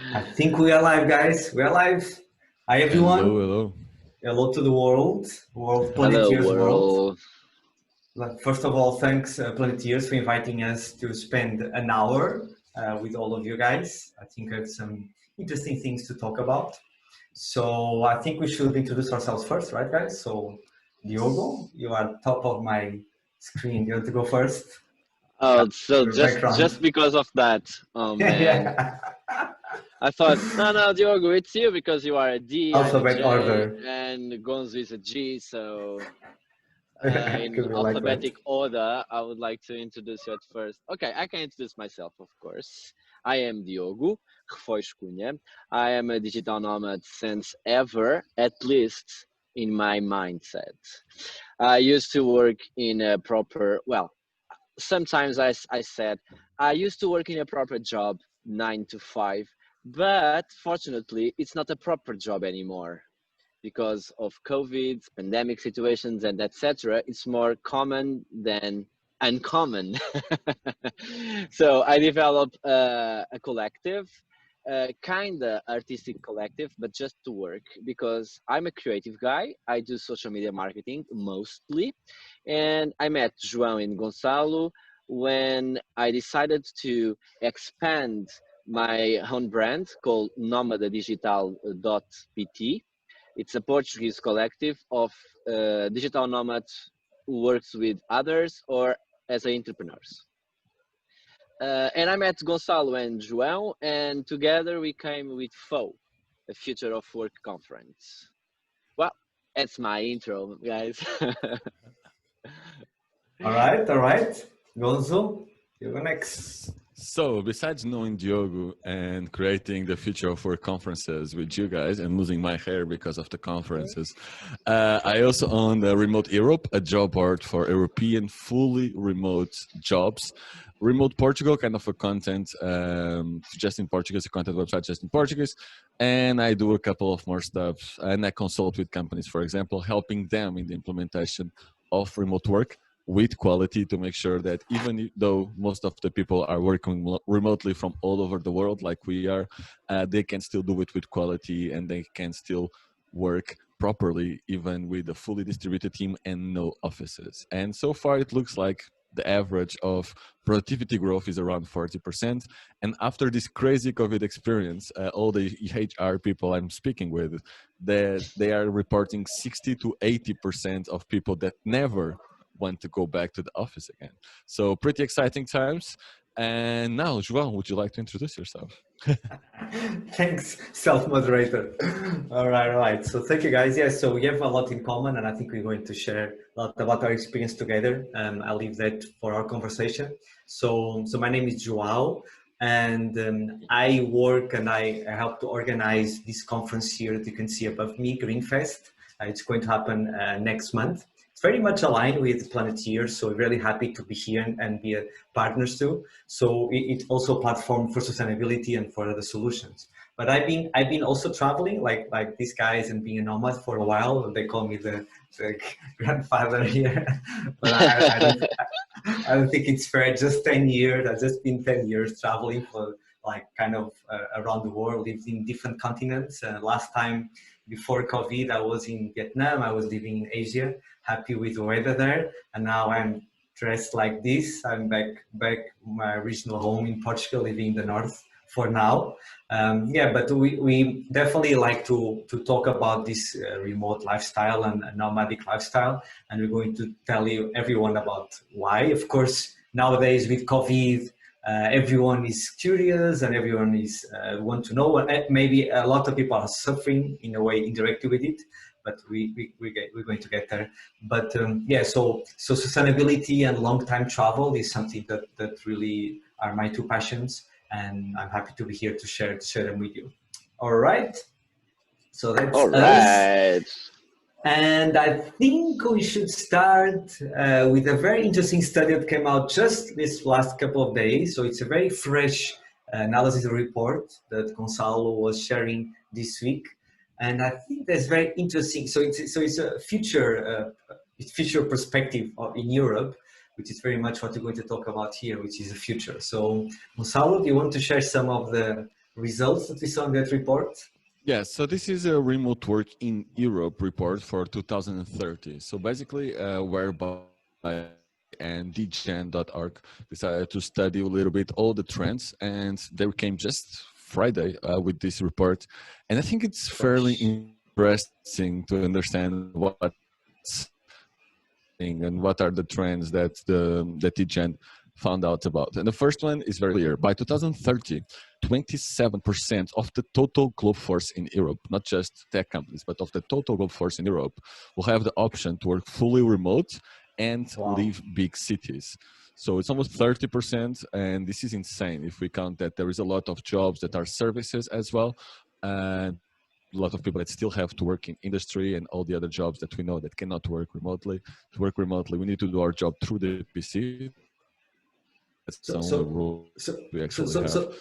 I think we are live, guys. We are live. Hi, Hello, everyone. hello. Hello to the world, Hello, Planetiers World. world. First of all, thanks, Planetiers, for inviting us to spend an hour with all of you guys. I think I have some interesting things to talk about. So I think we should introduce ourselves first, right, guys? So, Diogo, you are top of my screen. You want to go first? Oh, so Your background. just because of that, oh man, Yeah. I thought no, Diogo, it's you because you are a D, I'm a Alphabet J, order. and Gonzo is a G. So in Could be like that. alphabetic order, I would like to introduce you at first. Okay, I can introduce myself, of course. I am Diogo, Reffóios Cunha. I am a digital nomad since ever, at least in my mindset. I used to work in a proper, well, sometimes I said, I used to work in a proper job, 9 to 5, but fortunately, it's not a proper job anymore because of COVID, pandemic situations, and etc. It's more common than uncommon. So I developed a collective, kinda artistic collective, but just to work because I'm a creative guy. I do social media marketing mostly, and I met João and Gonçalo when I decided to expand my own brand called Nomad Digital.pt. It's a Portuguese collective of digital nomads who works with others or as entrepreneurs. And I met Gonçalo and João, and together we came with FO, the Future of Work conference. Well, that's my intro, guys. All right. Gonzo, you go next. So, besides knowing Diogo and creating the future of work conferences with you guys and losing my hair because of the conferences, I also own Remote Europe, a job board for European fully remote jobs. Remote Portugal, kind of a content just in Portuguese, a content website just in Portuguese. And I do a couple of more stuff. And I consult with companies, for example, helping them in the implementation of remote work with quality to make sure that even though most of the people are working remotely from all over the world like we are, they can still do it with quality and they can still work properly even with a fully distributed team and no offices. And so far it looks like the average of productivity growth is around 40%. And after this crazy COVID experience, all the HR people I'm speaking with, they are reporting 60 to 80% of people that never want to go back to the office again. So pretty exciting times. And now, João, would you like to introduce yourself? Thanks, self-moderator. All right. So thank you, guys. Yeah, so we have a lot in common, and I think we're going to share a lot about our experience together. I'll leave that for our conversation. So my name is João, and I work and I help to organize this conference here that you can see above me, Greenfest. It's going to happen next month. Very much aligned with Planetiers, so really happy to be here and be partners too. So it's also a platform for sustainability and for other solutions. But I've been also traveling like these guys and being a nomad for a while. They call me the grandfather here, but I don't think it's fair. Just 10 years. I've just been 10 years traveling for like kind of around the world, lived in different continents. Last time before COVID, I was in Vietnam. I was living in Asia. Happy with the weather there, and now I'm dressed like this. I'm back my original home in Portugal, living in the north for now. Yeah, but we definitely like to talk about this remote lifestyle and nomadic lifestyle, and we're going to tell you everyone about why. Of course, nowadays with COVID, everyone is curious and everyone is want to know. Maybe a lot of people are suffering in a way indirectly with it, but we're going to get there. But yeah, so sustainability and long-time travel is something that really are my two passions, and I'm happy to be here to share them with you. All right. So that's All us. right. And I think we should start with a very interesting study that came out just this last couple of days. So it's a very fresh analysis report that Gonçalo was sharing this week. And I think that's very interesting. So it's a future perspective in Europe, which is very much what we're going to talk about here, which is the future. So Gonçalo, do you want to share some of the results that we saw in that report? Yes, so this is a remote work in Europe report for 2030. So basically, whereby and dgen.org decided to study a little bit all the trends, and they came just Friday with this report. And I think it's fairly interesting to understand what's and what are the trends that that dgen found out about. And the first one is very clear. By 2030, 27% of the total globe force in Europe, not just tech companies, but of the total globe force in Europe, will have the option to work fully remote and leave big cities. So it's almost 30%, and this is insane if we count that there is a lot of jobs that are services as well, and a lot of people that still have to work in industry and all the other jobs that we know that cannot work remotely. To work remotely, we need to do our job through the PC. That's the only rule we actually have. So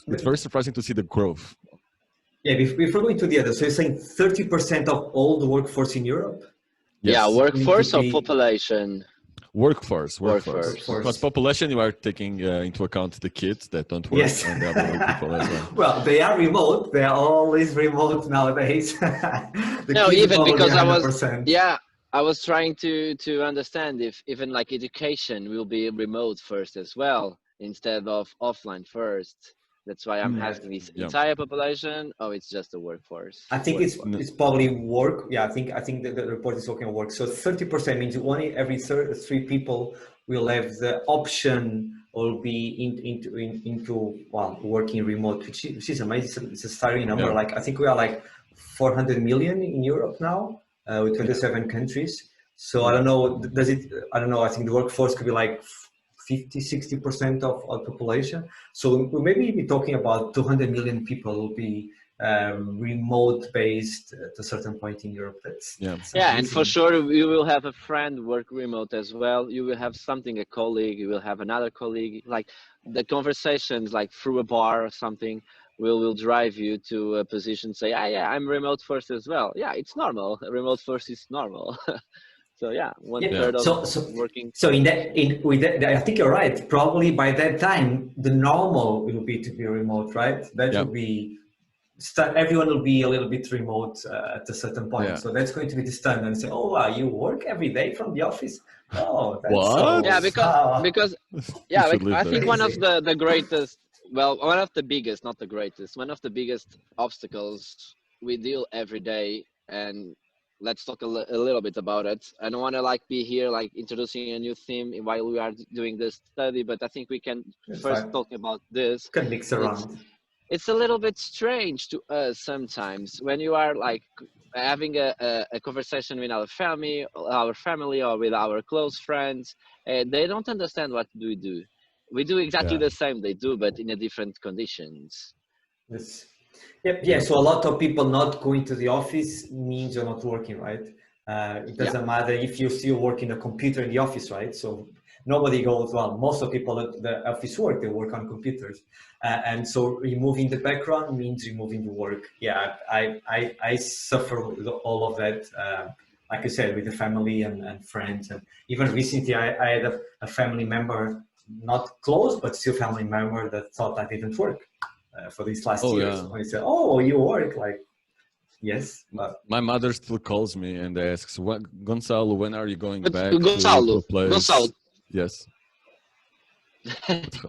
it's very surprising to see the growth. Yeah, before going to the other, so you're saying 30% of all the workforce in Europe? Yes. Yeah, workforce or population? Workforce. Because population, you are taking into account the kids that don't work and the other people as well. Well, they are remote. They are always remote nowadays. No, even because 100%. I was trying to understand if even like education will be remote first as well instead of offline first. That's why I'm asking, is entire population or it's just the workforce? I think it's probably work. Yeah, I think the report is talking about work. So 30% means only every three people will have the option or be into working remote, which is amazing. It's a staggering number. Yeah. Like I think we are like 400 million in Europe now with 27 countries. So I don't know. I don't know. I think the workforce could be like 50-60% of our population. So we maybe be talking about 200 million people will be remote based at a certain point in Europe. That's and for sure you will have a friend work remote as well. You will have a colleague, you will have another colleague, like the conversations like through a bar or something will drive you to a position, say, I'm remote first as well. Yeah, it's normal. Remote first is normal. So one-third of working. So with that, I think you're right. Probably by that time, the normal will be to be remote, right? That will be everyone will be a little bit remote at a certain point. Yeah. So that's going to be the standard. And say, you work every day from the office? Oh, that's what? Because I think one of the greatest, one of the biggest, not the greatest, one of the biggest obstacles we deal every day, and let's talk a little bit about it. I don't want to be here introducing a new theme while we are doing this study, but I think we can first talk about this. Can mix around. It's a little bit strange to us sometimes when you are having a conversation with our family or with our close friends. They don't understand what we do. We do exactly the same they do, but in a different conditions. Yes. Yeah. So a lot of people not going to the office means you're not working, right? It doesn't matter if you still work in a computer in the office, right? So nobody goes, most of people at the office work, they work on computers. And so removing the background means removing the work. Yeah, I suffer with all of that, like I said, with the family and friends. And even recently I had a family member, not close, but still family member that thought I didn't work. For these last years. Yeah. I said, you work? Yes. But... My mother still calls me and asks, Gonçalo, when are you going back to a place? Gonçalo. Yes.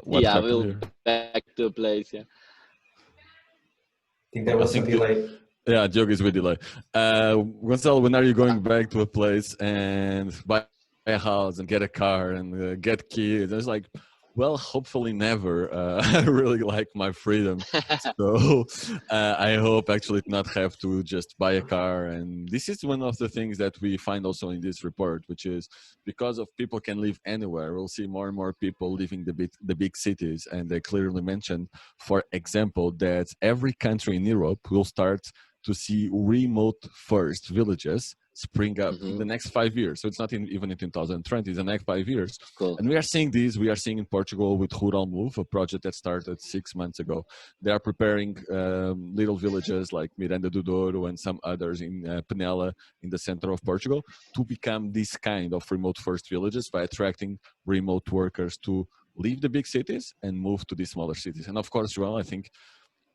We'll back to a place, I think there was a delay. Yeah, Diogo is with delay. Gonçalo, when are you going back to a place and buy a house and get a car and get kids? And it's hopefully never. I really like my freedom. So I hope actually not have to just buy a car. And this is one of the things that we find also in this report, which is because of people can live anywhere, we'll see more and more people living the big cities. And they clearly mentioned, for example, that every country in Europe will start to see remote first villages spring up in the next 5 years. So it's not even in 2020, it's the next 5 years. Cool. And we are seeing in Portugal with Rural Move, a project that started 6 months ago. They are preparing little villages like Miranda do Douro and some others in Penela in the center of Portugal to become this kind of remote first villages by attracting remote workers to leave the big cities and move to the smaller cities. And of course, João, I think,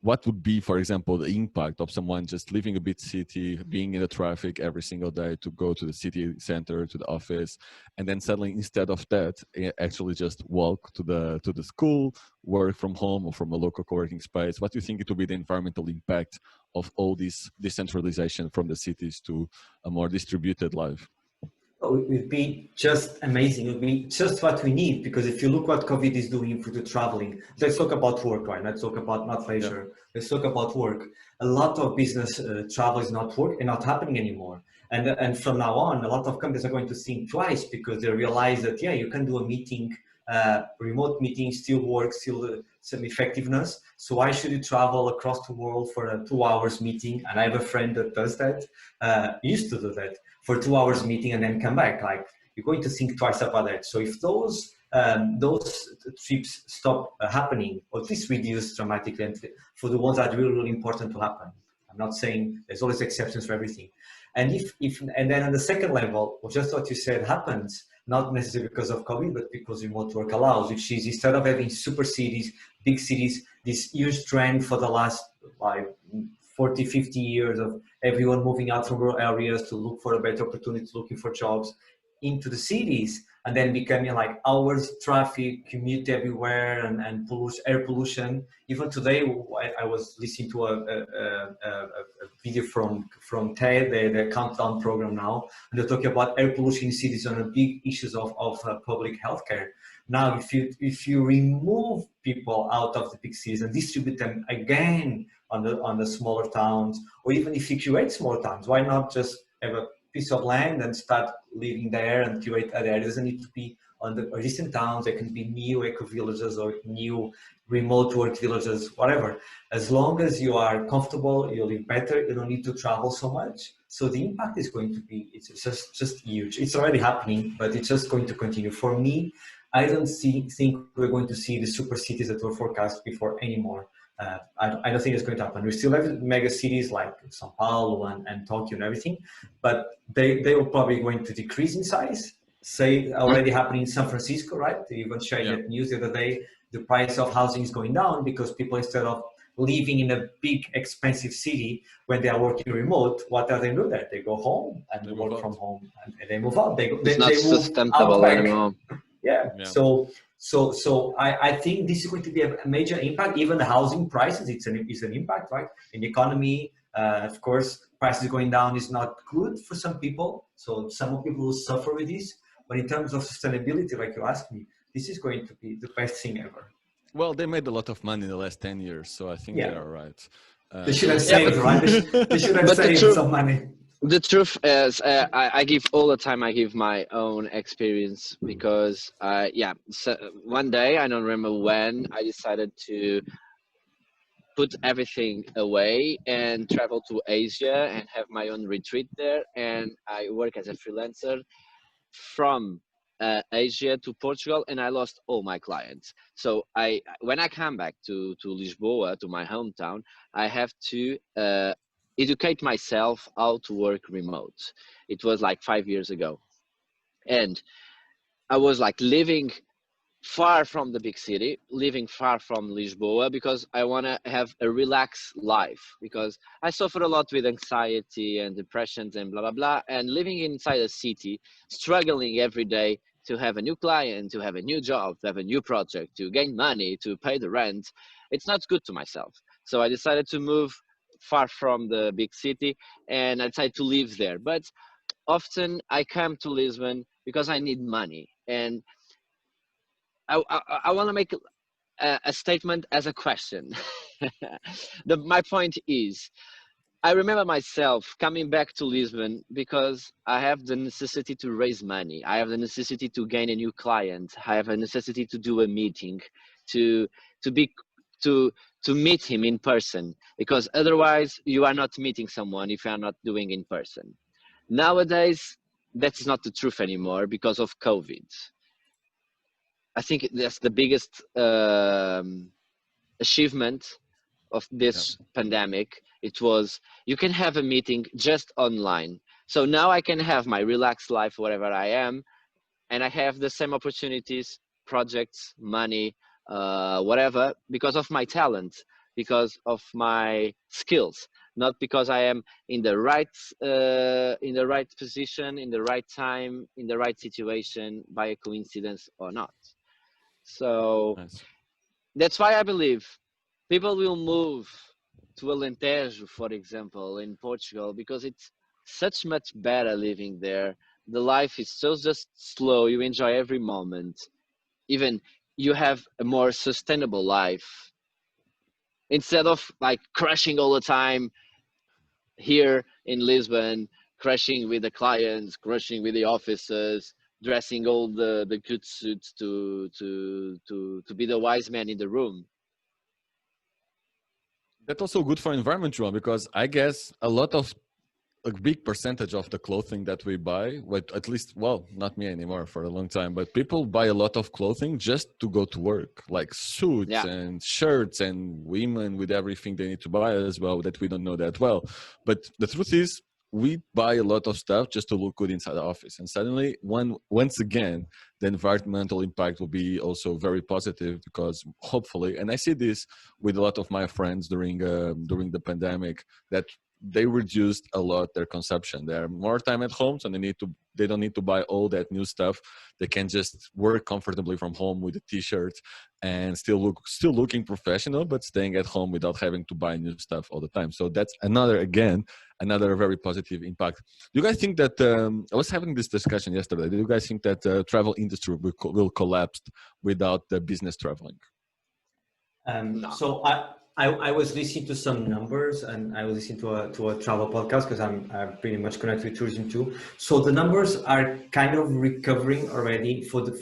what would be, for example, the impact of someone just leaving a big city, being in the traffic every single day to go to the city center, to the office, and then suddenly, instead of that, actually just walk to the school, work from home or from a local co-working space? What do you think it will be the environmental impact of all this decentralization from the cities to a more distributed life? Oh, it would be just amazing. It would be just what we need, because if you look what COVID is doing for the traveling, let's talk about work, right? Let's talk about not leisure. Yeah. Let's talk about work. A lot of business travel is not happening anymore. And from now on, a lot of companies are going to think twice, because they realize that, yeah, you can do a meeting, remote meeting, still work, still some effectiveness. So why should you travel across the world for a 2 hours meeting? And I have a friend that does that, used to do that, for 2 hours meeting and then come back. Like, you're going to think twice about that. So if those trips stop happening, or at least reduce dramatically, and for the ones that are really, really important to happen. I'm not saying there's always exceptions for everything. And and then on the second level, just what you said happens, not necessarily because of COVID, but because remote work allows, which is, instead of having super cities, big cities, this huge trend for the last 40, 50 years of everyone moving out from rural areas to look for a better opportunity, looking for jobs, into the cities, and then becoming like hours, traffic, commute everywhere, and air pollution. Even today, I was listening to a video from TED, the countdown program now, and they're talking about air pollution in cities on the big issues of public healthcare. Now, if you remove people out of the big cities and distribute them again on the smaller towns, or even if you create small towns, why not just have a piece of land and start living there and curate there? It doesn't need to be on the distant towns. There can be new eco villages or new remote work villages, whatever. As long as you are comfortable, you live better, you don't need to travel so much. So the impact is going to be, it's just huge. It's already happening, but it's just going to continue. For me, I don't think we're going to see the super cities that were forecast before anymore. I don't think it's going to happen. We still have mega cities like Sao Paulo and Tokyo and everything, but they will probably going to decrease in size. Say already happening in San Francisco, right? They even shared that news the other day. The price of housing is going down because people, instead of living in a big expensive city when they are working remote, what are they do there? They go home and work from home, and they move out. They move sustainable anymore. Yeah. So I think this is going to be a major impact. Even the housing prices, it's an impact, right? In the economy, of course, prices going down is not good for some people. So some people will suffer with this. But in terms of sustainability, like you asked me, this is going to be the best thing ever. Well, they made a lot of money in the last 10 years, so I think they are right. They should have saved, right? They should have saved some money. The truth is, I give all the time. I give my own experience because, so one day, I don't remember when, I decided to put everything away and travel to Asia and have my own retreat there. And I work as a freelancer from Asia to Portugal, and I lost all my clients. So when I come back to Lisboa, to my hometown, I have to educate myself how to work remote. It was like 5 years ago, and I was like living far from the big city, living far from Lisboa, because I want to have a relaxed life, because I suffer a lot with anxiety and depressions and blah blah blah, and living inside a city, struggling every day to have a new client, to have a new job, to have a new project, to gain money, to pay the rent, it's not good to myself. So I decided to move far from the big city, and I decided to live there. But often I come to Lisbon because I need money, and I want to make a statement as a question. My point is, I remember myself coming back to Lisbon because I have the necessity to raise money. I have the necessity to gain a new client. I have a necessity to do a meeting, to meet him in person, because otherwise you are not meeting someone if you are not doing in person. Nowadays, that's not the truth anymore because of COVID. I think that's the biggest achievement of this pandemic. It was, you can have a meeting just online. So now I can have my relaxed life wherever I am, and I have the same opportunities projects, money, whatever, because of my talent, because of my skills, not because I am in the right position, in the right time, in the right situation by a coincidence or not. So Nice. that's why I believe people will move to Alentejo, for example, in Portugal, because it's such much better living there. The life is so just slow. You enjoy every moment. Even you have a more sustainable life instead of like crashing all the time here in Lisbon, crashing with the clients, crashing with the officers, dressing all the good suits to be the wise man in the room. That's also good for environment, João, because I guess a big percentage of the clothing that we buy, but at least, well, not me anymore for a long time, but people buy a lot of clothing just to go to work, like suits Yeah. and shirts, and women with everything they need to buy as well that we don't know that well. But the truth is, we buy a lot of stuff just to look good inside the office. And suddenly, once again, the environmental impact will be also very positive because hopefully, and I see this with a lot of my friends during the pandemic, that they reduced a lot their consumption. They are more time at home, so they don't need to buy all that new stuff. They can just work comfortably from home with a t-shirt and still looking professional, but staying at home without having to buy new stuff all the time. So that's another very positive impact. Do you guys think that I was having this discussion yesterday? Do you guys think that travel industry will collapse without the business traveling? No. So I was listening to some numbers, and I was listening to a travel podcast because I'm pretty much connected with tourism too. So the numbers are kind of recovering already for the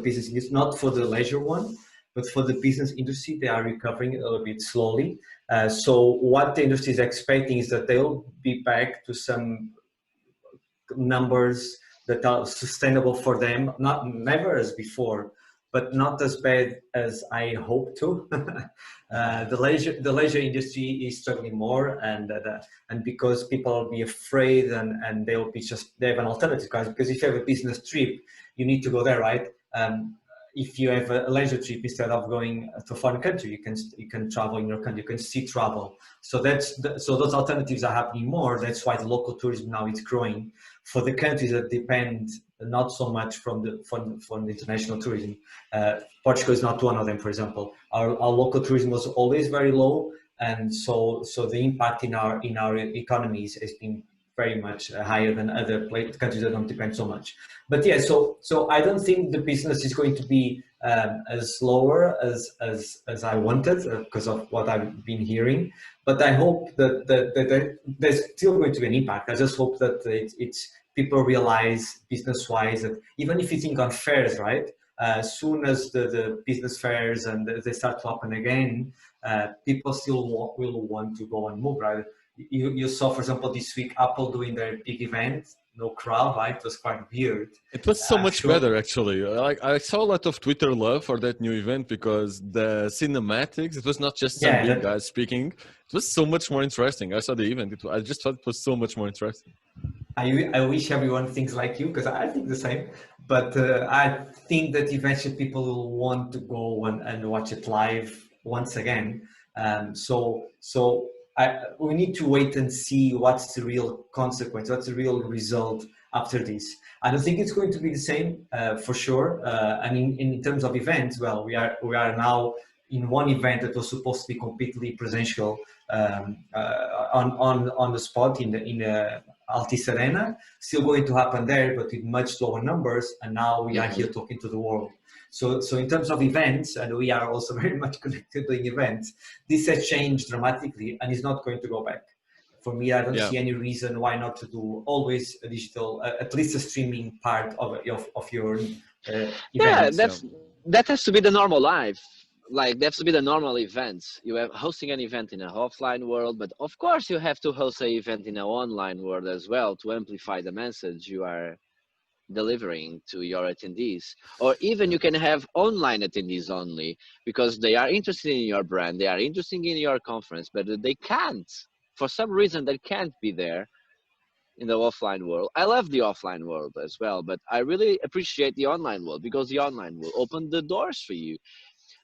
business industry, not for the leisure one, but for the business industry. They are recovering a little bit slowly. So what the industry is expecting is that they'll be back to some numbers that are sustainable for them, never as before, but not as bad as I hope to. The leisure industry is struggling more, and because people will be afraid, and they have an alternative, guys. Because if you have a business trip, you need to go there, right? If you have a leisure trip, instead of going to a foreign country, you can travel in your country. You can see travel. So so those alternatives are happening more. That's why the local tourism now is growing for the countries that depend not so much from the international tourism. Portugal is not one of them, for example. Our local tourism was always very low, and so the impact in our economies has been very much higher than other countries that don't depend so much. But yeah, so I don't think the business is going to be as lower as I wanted because of what I've been hearing. But I hope that there's still going to be an impact. I just hope that it's people realize business-wise that even if you think on fairs, right? As soon as the business fairs and they start to happen again, people still will want to go and move, right? You saw, for example, this week Apple doing their big event, no crowd, right? It was quite weird. It was so much better, actually. Like I saw a lot of Twitter love for that new event because the cinematics. It was not just some big guys speaking. It was so much more interesting. I saw the event. I just thought it was so much more interesting. I wish everyone thinks like you, because I think the same. But I think that eventually people will want to go and watch it live once again. We need to wait and see what's the real consequence, what's the real result after this. I don't think it's going to be the same for sure. I mean, in terms of events, well, we are now in one event that was supposed to be completely presential on the spot in the Altice Arena, still going to happen there, but with much lower numbers. And now we are here talking to the world. So in terms of events, and we are also very much connected to events, this has changed dramatically and is not going to go back. For me, I don't see any reason why not to do always a digital, at least a streaming part of your events. That has to be the normal life. Like, that has to be the normal events. You have hosting an event in an offline world, but of course you have to host an event in an online world as well to amplify the message you are delivering to your attendees. Or even you can have online attendees only because they are interested in your brand, they are interested in your conference, but they can't, for some reason they can't be there. in the offline world. I love the offline world as well, but I really appreciate the online world because the online will open the doors for you.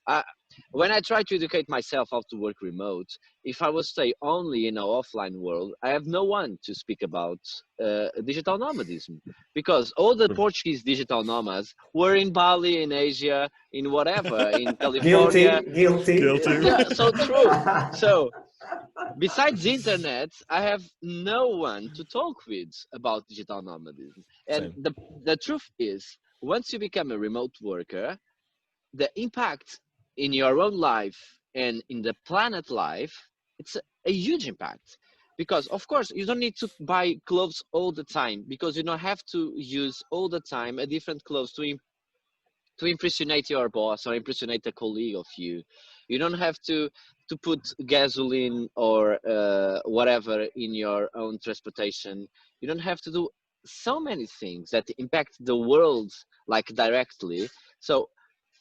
I, when I try to educate myself how to work remote, if I would stay only in an offline world, I have no one to speak about digital nomadism because all the Portuguese digital nomads were in Bali, in Asia, in whatever, in California. Guilty. Yeah, so true. So besides the internet, I have no one to talk with about digital nomadism. And Same. the truth is, once you become a remote worker, the impact in your own life and in the planet life, it's a huge impact. Because of course you don't need to buy clothes all the time because you don't have to use all the time a different clothes to impersonate your boss or impersonate a colleague of you. You don't have to put gasoline or whatever in your own transportation. You don't have to do so many things that impact the world like directly. So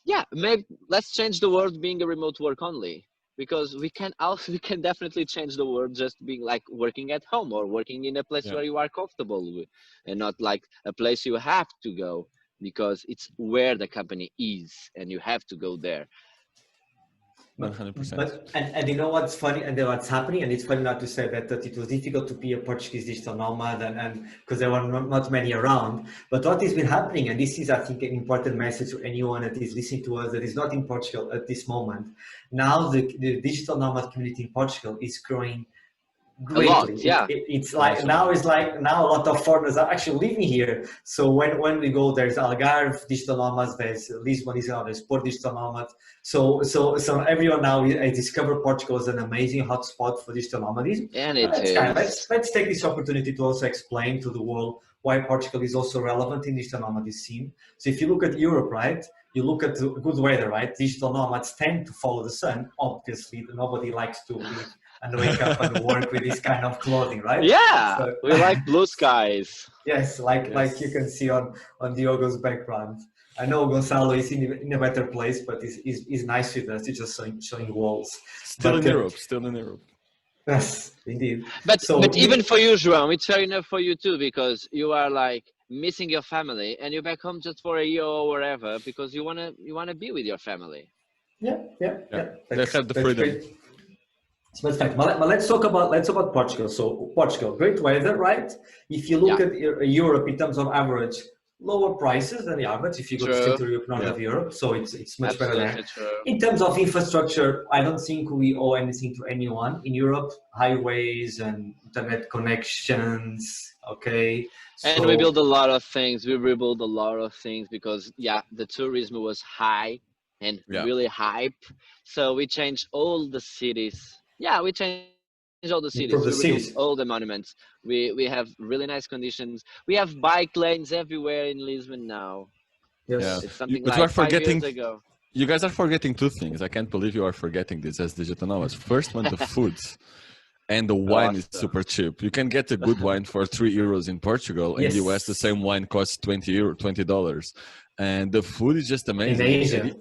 yeah, maybe let's change the world being a remote work only, because we can also we can definitely change the world just being like working at home or working in a place Yeah. where you are comfortable with, and not like a place you have to go because it's where the company is and you have to go there. 100%. And you know what's funny and what's happening, and it's funny not to say that it was difficult to be a Portuguese digital nomad and because there were not many around, but what has been happening, and this is I think an important message to anyone that is listening to us that is not in Portugal at this moment. Now the digital nomad community in Portugal is growing A lot, greatly. yeah. It's like now a lot of foreigners are actually living here. So when we go, there's Algarve digital nomads, there's Lisbon digital nomads, there's Porto digital nomads. So everyone now I discover Portugal as an amazing hotspot for digital nomadism. And it is. Let's take this opportunity to also explain to the world why Portugal is also relevant in digital nomadism scene. So if you look at Europe, right? You look at the good weather, right? Digital nomads tend to follow the sun. Obviously, nobody likes to live and wake up and work with this kind of clothing, right? Yeah, So, we like blue skies. yes, like you can see on Diogo's background. I know Gonçalo is in a better place, but is nice with us. He's just showing walls. Still But, in Europe. Still in Europe. yes, indeed. But So even for you, João, it's fair enough for you too, because you are like missing your family and you're back home just for a year or whatever because you wanna be with your family. yeah. They have the freedom. Great. But let's talk about Portugal. So Portugal, great weather, right? If you look at Europe in terms of average, lower prices than the average. If you go to Central Europe, North of Europe, so it's much better there. True. In terms of infrastructure, I don't think we owe anything to anyone in Europe. Highways and internet connections, okay. And we build a lot of things. We rebuild a lot of things because the tourism was high and really hype. So we changed all the cities. Yeah, we changed all the cities. We rebuilt all the monuments. We have really nice conditions. We have bike lanes everywhere in Lisbon now. Yes. Yeah. It's something But like you are 5 forgetting. years ago. You guys are forgetting two things. I can't believe you are forgetting this as digital nomads. First one, the food. And the wine is super cheap. You can get a good wine for €3 in Portugal. In the US, the same wine costs $20. And the food is just amazing. In Asia.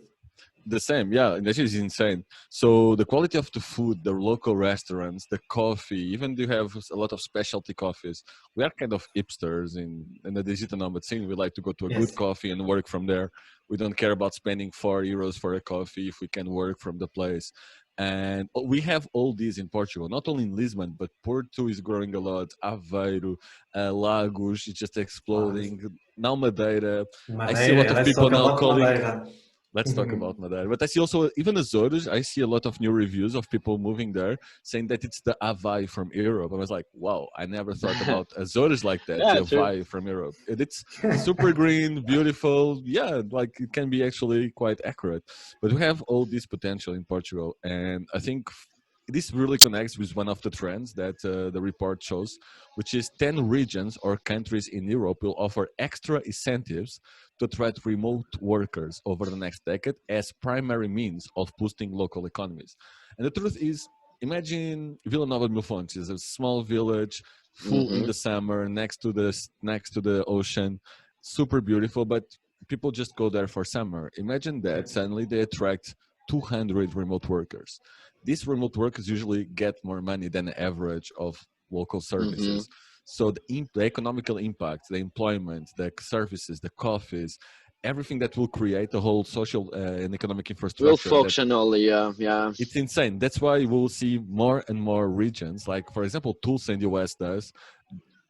The same, yeah. That is insane. So the quality of the food, the local restaurants, the coffee, even you have a lot of specialty coffees. We are kind of hipsters in the digital nomad scene. We like to go to a good coffee and work from there. We don't care about spending €4 for a coffee if we can work from the place. And we have all these in Portugal, not only in Lisbon, but Porto is growing a lot. Aveiro, Lagos is just exploding. Now Madeira. I see a lot of people now calling. Madeira. Let's talk about Madeira. But I see also, even Azores, I see a lot of new reviews of people moving there saying that it's the Havaí from Europe. I was like, wow, I never thought about Azores like that, the Havaí from Europe. And it's super green, beautiful. Yeah, like it can be actually quite accurate. But we have all this potential in Portugal. And I think this really connects with one of the trends that the report shows, which is 10 regions or countries in Europe will offer extra incentives to attract remote workers over the next decade as primary means of boosting local economies. And the truth is, imagine Vila Nova de Mil Fontes is a small village, full in the summer, next to the ocean, super beautiful, but people just go there for summer. Imagine that suddenly they attract 200 remote workers. These remote workers usually get more money than the average of local services. So the economical impact, the employment, the services, the coffees, everything that will create a whole social and economic Will infrastructure. functionally, yeah. It's insane. That's why we will see more and more regions, like for example, Tulsa in the US does,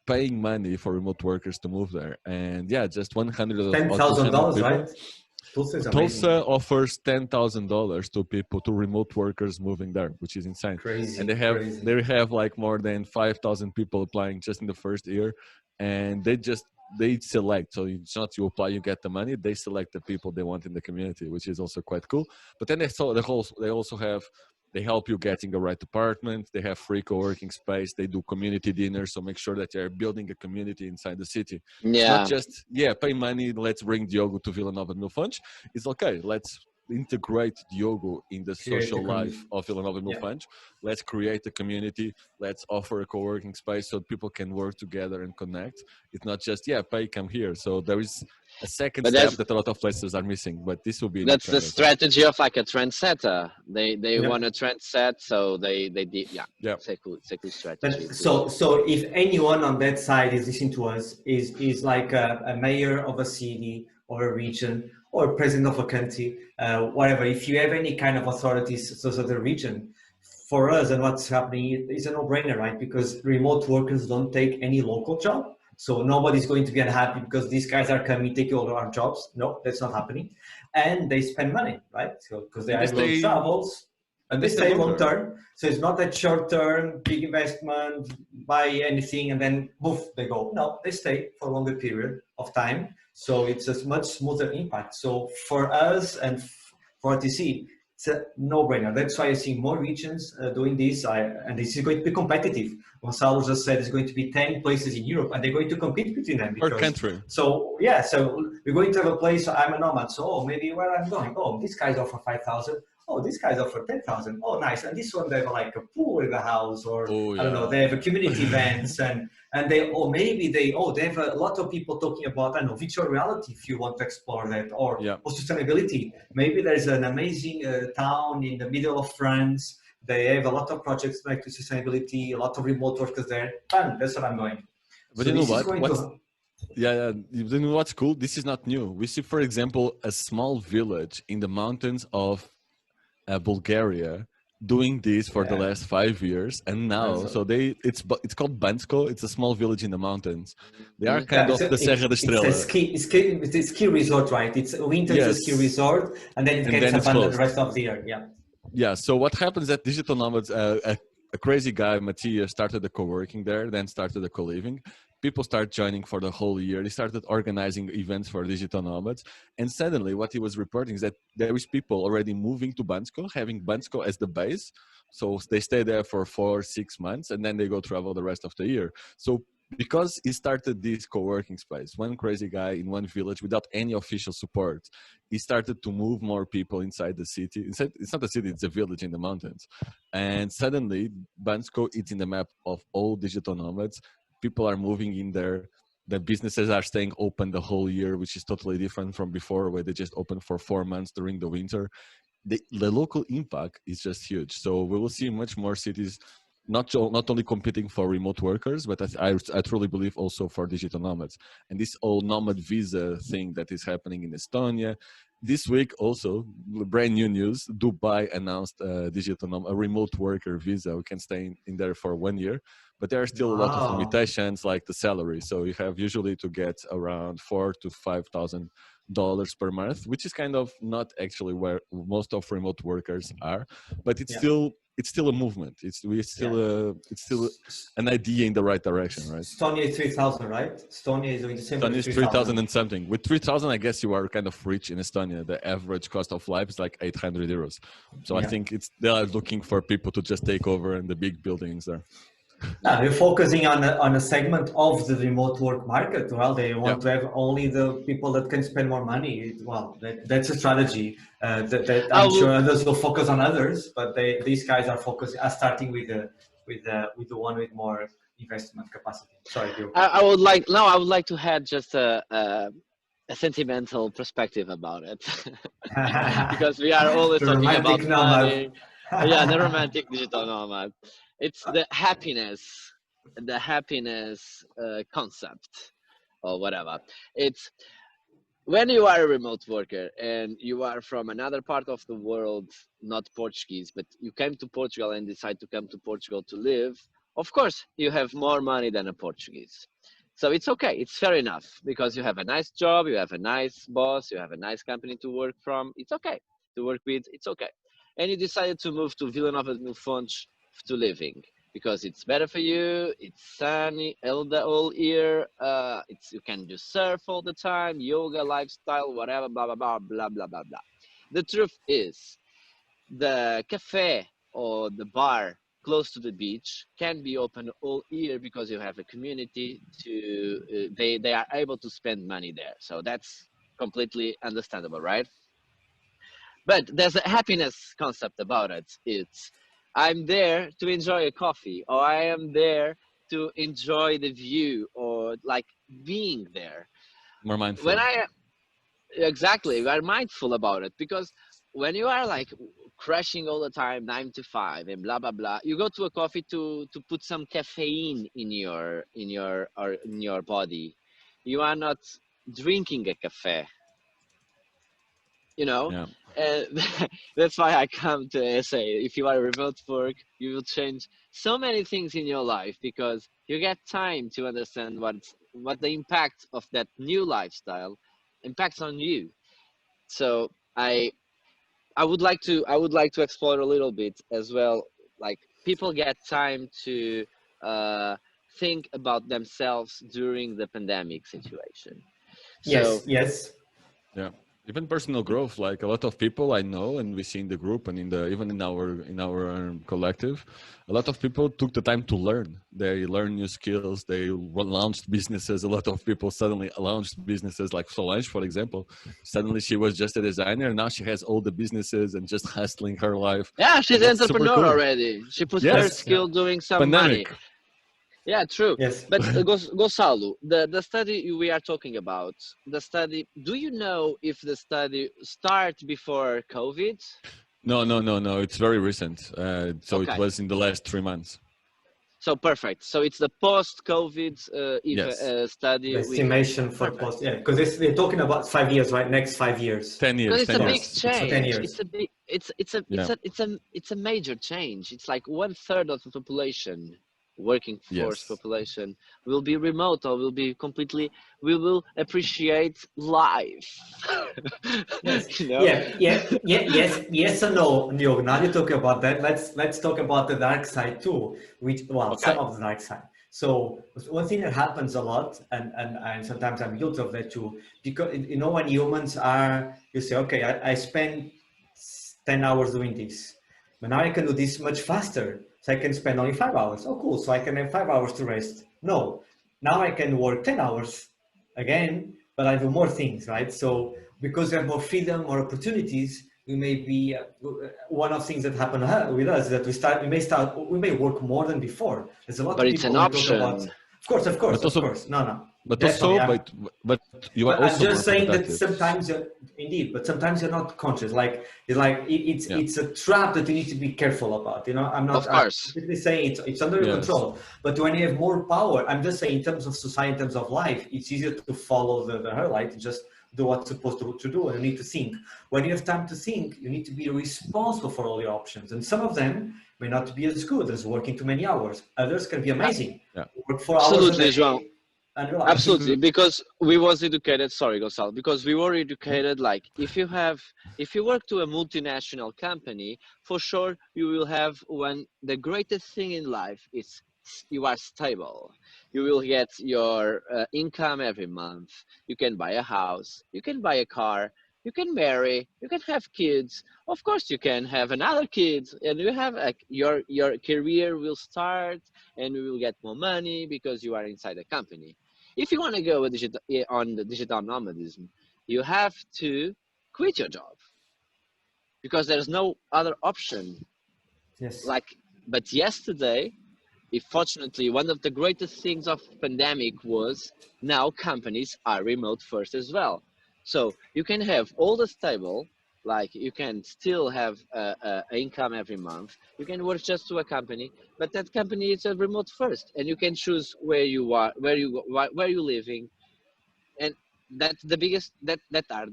paying money for remote workers to move there. And yeah, just 100 or $10,000, 200 people. right? Tulsa is amazing. Tulsa offers $10,000 to people, to remote workers moving there, which is insane. Crazy. And they have like more than 5,000 people applying just in the first year, and they select. So it's not you apply, you get the money. They select the people they want in the community, which is also quite cool. But then they help you getting the right apartment. They have free co-working space. They do community dinners. So make sure that you're building a community inside the city. It's not just, pay money, let's bring Diogo to Vila Nova de Mil Fontes. It's okay, let's integrate Diogo in the social life of Vila Nova de Mil Fontes. Let's create a community. Let's offer a co-working space so people can work together and connect. It's not just, pay, come here. So there is a second step that a lot of places are missing, but this will be. That's the strategy of like a trendsetter. They want a trend set, so they did. It's a cool strategy. But so if anyone on that side is listening to us, is like a mayor of a city or a region or president of a country, whatever. If you have any kind of authorities, so the region, for us and what's happening is a no-brainer, right? Because remote workers don't take any local job. So nobody's going to be unhappy because these guys are coming, taking all our jobs. No, that's not happening. And they spend money, right? So because they have long travels and they stay long term. So it's not that short term, big investment, buy anything and then poof, they go. No, they stay for a longer period of time. So it's a much smoother impact. So for us and for TC, it's a no-brainer. That's why I see more regions doing this, and this is going to be competitive. Gonçalo just said there's going to be 10 places in Europe, and they're going to compete between them. Per country. So we're going to have a place. I'm a nomad, so maybe where I'm going. Oh, these guys offer 5,000. Oh, these guys offer 10,000. Oh, nice. And this one they have like a pool in the house, or I don't know. They have a community events, and they have a lot of people talking about, I don't know, virtual reality if you want to explore that, or sustainability. Maybe there's an amazing town in the middle of France. They have a lot of projects like to sustainability, a lot of remote workers there. Fun, that's what I'm going. But you know what? You know what's cool? This is not new. We see, for example, a small village in the mountains of Bulgaria doing this for the last 5 years, and now it's called Bansko. It's a small village in the mountains. They are kind of the Serra da Estrela. It's a ski resort, right? It's a winter ski resort, and then it gets abandoned the rest of the year. Yeah. So what happens at Digital Nomads? A crazy guy, Matthias, started the co-working there, then started the co-living. People start joining for the whole year. They started organizing events for Digital Nomads. And suddenly what he was reporting is that there is people already moving to Bansko, having Bansko as the base. So they stay there for 4-6 months, and then they go travel the rest of the year. So because he started this co-working space, one crazy guy in one village without any official support, he started to move more people inside the city. It's not a city, it's a village in the mountains. And suddenly Bansko is in the map of all Digital Nomads. People are moving in there. The businesses are staying open the whole year, which is totally different from before, where they just open for 4 months during the winter. The local impact is just huge. So we will see much more cities, not only competing for remote workers, but I truly believe also for digital nomads. And this whole nomad visa thing that is happening in Estonia. This week also, brand new news, Dubai announced a remote worker visa. We can stay in there for 1 year. But there are still a lot of limitations, like the salary. So you have usually to get around $4,000 to $5,000 per month, which is kind of not actually where most of remote workers are. But it's still a movement. It's still an idea in the right direction, right? Estonia is 3,000, right? Estonia is doing the same. Estonia is 3,000 and something. With 3,000, I guess you are kind of rich in Estonia. The average cost of life is like 800 euros. So I think they are looking for people to just take over in the big buildings there. No, they're focusing on a segment of the remote work market. Well, they want to have only the people that can spend more money. Well, that's a strategy. That I'm sure others will focus on others, but these guys are starting with the one with more investment capacity. Sorry, Diogo. I would like to add just a sentimental perspective about it, because we are always talking about money. The romantic digital nomad. It's the happiness the happiness concept or whatever. It's when you are a remote worker and you are from another part of the world, not Portuguese, but you came to Portugal and decide to come to Portugal to live, of course, you have more money than a Portuguese. So it's okay, it's fair enough because you have a nice job, you have a nice boss, you have a nice company to work from. It's okay to work with, it's okay. And you decided to move to Vila Nova de Mil Fontes to living because it's better for you. It's sunny all the whole year. It's you can do surf all the time, yoga, lifestyle, whatever, blah blah blah blah blah blah blah. The truth is, the cafe or the bar close to the beach can be open all year because you have a community to they are able to spend money there. So that's completely understandable, right? But there's a happiness concept about it. It's I'm there to enjoy a coffee, or I am there to enjoy the view, or like being there. More When mindful. I exactly, we are mindful about it because when you are like crashing all the time, 9 to 5 and blah blah blah, you go to a coffee to put some caffeine in your body. You are not drinking a cafe, you know. Yeah. And that's why I come to say if you are remote work, you will change so many things in your life because you get time to understand what the impact of that new lifestyle impacts on you. So I would like to explore a little bit as well, like people get time to uh, think about themselves during the pandemic situation. So Yes, yes. Yeah, even personal growth. Like a lot of people I know, and we see in the group and in the even in our collective, a lot of people took the time to learn. They learn new skills. They launched businesses. A lot of people suddenly launched businesses, like Solange, for example. Suddenly she was just a designer. Now she has all the businesses and just hustling her life, yeah, and she's an that's super entrepreneur cool. already. She put her Yes, Yes. Yeah. skill doing some money. pandemic. Yeah, true. Yes. But Gonçalo, the study we are talking about, the study, do you know if the study start before COVID? No, no, no, no. It's very recent. So it Okay, was in the last 3 months. so perfect. So it's the post-COVID if Yes, The study we can. estimation for Perfect. post, yeah, because they're talking about 5 years, right? Next 5 years. 10 years, Because it's ten a big years. Yes, It's for 10 change. years. It's a big. yeah, It's a major change. It's like 1/3 of the population, working force yes. population, will be remote or will be completely. We will appreciate life. Yes. you know. Yes and no, Diogo. Now you talk about that. Let's talk about the dark side too, which well, some Okay. of the dark side. So one thing that happens a lot, and sometimes I'm guilty of that too, because you know when humans are, you say, okay, I spend 10 hours doing this, but now I can do this much faster. So I can spend only 5 hours. Oh, cool. So I can have 5 hours to rest. No, now I can work 10 hours again, but I do more things, right? So because we have more freedom, more opportunities, we may be one of the things that happen with us that we may work more than before. There's a lot But of it's people an when we talk about, option. But of also, course, no, but definitely. also, but you are But I'm also just more saying that productive. sometimes, indeed, but sometimes you're not conscious. Like it's Yeah. it's a trap that you need to be careful about. You know, Of I'm course. simply saying it's under your Yes. control. But when you have more power, I'm just saying in terms of society, in terms of life, it's easier to follow the highlight, just do what's supposed to do, and you need to think. When you have time to think, you need to be responsible for all your options, and some of them may not be as good as working too many hours. Others can be Yeah, amazing. Yeah. Work 4 hours a absolutely, João. day and relax. Absolutely, because we was educated. Sorry, Gonçalo. Because we were educated. Like, if you work to a multinational company, for sure you will have one. The greatest thing in life is you are stable. You will get your income every month. You can buy a house. You can buy a car. You can marry. You can have kids. Of course, you can have another kid, and you have like your career will start, and you will get more money because you are inside the company. If you want to go on the digital nomadism, you have to quit your job because there's no other option. Yes. Like, but yesterday, if fortunately, one of the greatest things of pandemic was now companies are remote first as well. So you can have all the stable. Like you can still have a income every month. You can work just to a company, but that company is a remote first, and you can choose where you are, where you living, and that's the biggest that are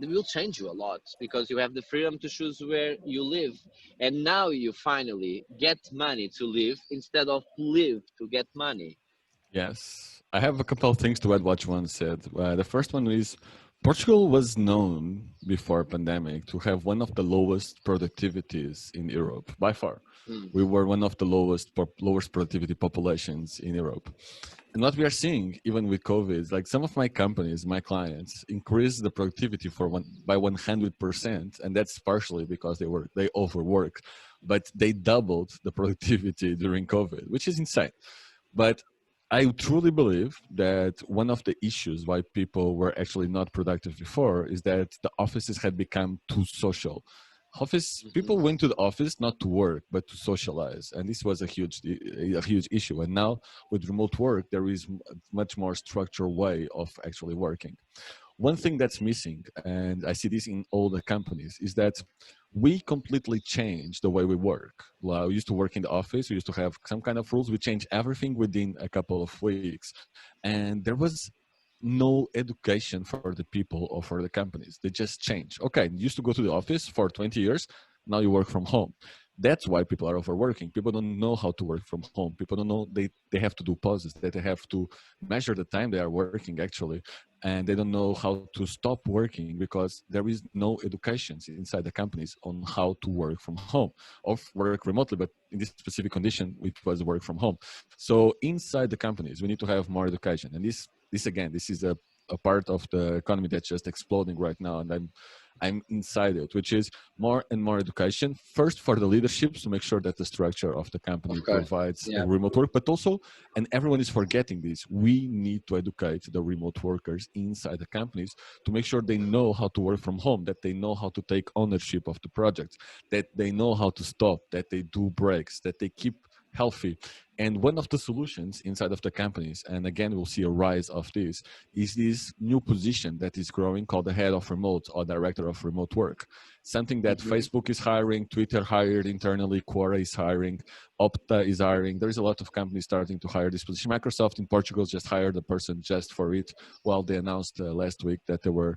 they will change you a lot because you have the freedom to choose where you live, and now you finally get money to live instead of live to get money. Yes, I have a couple of things to add what João said. The first one is Portugal was known before pandemic to have one of the lowest productivities in Europe by far. Mm. We were one of the lowest productivity populations in Europe. And what we are seeing, even with COVID, is like some of my companies, my clients, increased the productivity by 100%, and that's partially because they overwork, but they doubled the productivity during COVID, which is insane. But I truly believe that one of the issues why people were actually not productive before is that the offices had become too social. People Mhm. went to the office not to work but to socialize, and this was a huge issue. And now with remote work, there is a much more structured way of actually working. One thing that's missing, and I see this in all the companies, is that we completely changed the way we work. Well, we used to work in the office, we used to have some kind of rules, we changed everything within a couple of weeks. And there was no education for the people or for the companies. They just changed. Okay, you used to go to the office for 20 years, now you work from home. That's why people are overworking. People don't know how to work from home. People don't know they have to do pauses, that they have to measure the time they are working actually, and they don't know how to stop working because there is no education inside the companies on how to work from home or work remotely. But in this specific condition, it was work from home. So inside the companies, we need to have more education. And this again, this is a part of the economy that's just exploding right now, and I'm inside it, which is more and more education. First, for the leaderships to make sure that the structure of the company Of course. provides Yeah. remote work, but also, and everyone is forgetting this, we need to educate the remote workers inside the companies to make sure they know how to work from home, that they know how to take ownership of the project, that they know how to stop, that they do breaks, that they keep healthy. And one of the solutions inside of the companies, and again, we'll see a rise of this, is this new position that is growing called the head of remote or director of remote work. Something that Facebook is hiring, Twitter hired internally, Quora is hiring, Opta is hiring. There's a lot of companies starting to hire this position. Microsoft in Portugal just hired a person just for it, while they announced last week that they were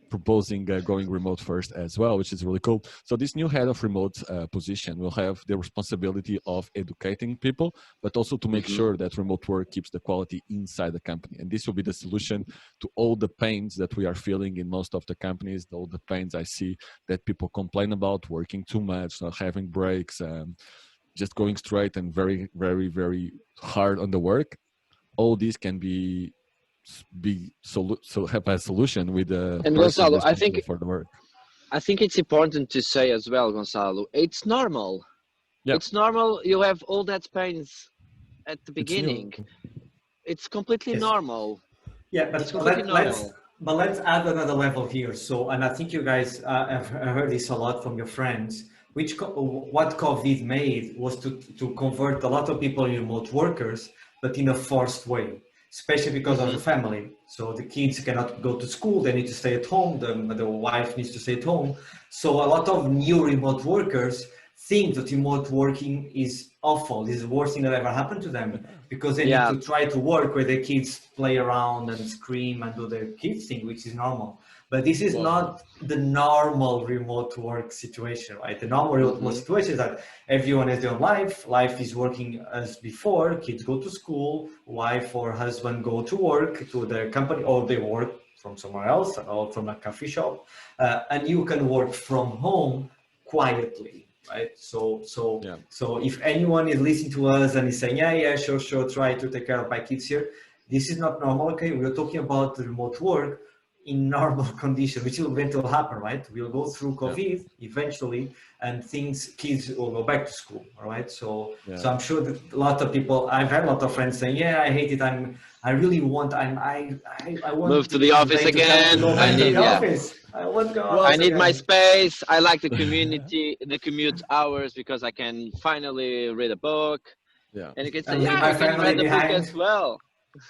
proposing going remote first as well, which is really cool. So this new head of remote position will have the responsibility of educating people, but also to make sure that remote work keeps the quality inside the company. And this will be the solution to all the pains that we are feeling in most of the companies, all the pains I see that people complain about, working too much, not having breaks, just going straight and very, very, very hard on the work. All these can have a solution with a And person Gonçalo, responsible for the work. I think it's important to say as well, Gonçalo, it's normal. Yeah, It's normal. You have all that pains at the it's new. beginning. It's completely Yes. normal. Yeah, It's but completely normal. let's add another level here. So, and I think you guys have heard this a lot from your friends. What COVID made was to convert a lot of people in remote workers, but in a forced way, especially because of the family. So the kids cannot go to school; they need to stay at home. The wife needs to stay at home. So a lot of new remote workers think that remote working is awful. This is the worst thing that ever happened to them because they need Yeah. to try to work where the kids play around and scream and do their kids thing, which is normal. But this is not the normal remote work situation, right? The normal remote work situation is that everyone has their own life. Life is working as before. Kids go to school, wife or husband go to work to their company, or they work from somewhere else or from a coffee shop. And you can work from home quietly, right? So if anyone is listening to us and is saying, yeah, sure, try to take care of my kids here, this is not normal. Okay, we're talking about remote work in normal condition, which will eventually happen, right? We'll go through COVID eventually, and kids will go back to school, all right? So I'm sure that a lot of people, I've had a lot of friends saying, yeah, I hate it. I want Move to the office today to come to again. go I back to need, the yeah. office. I want to go I office need my again. space. I like the community, the commute hours because I can finally read a book. Yeah. And you can say, And leave yeah, my you can family read a book behind. as well.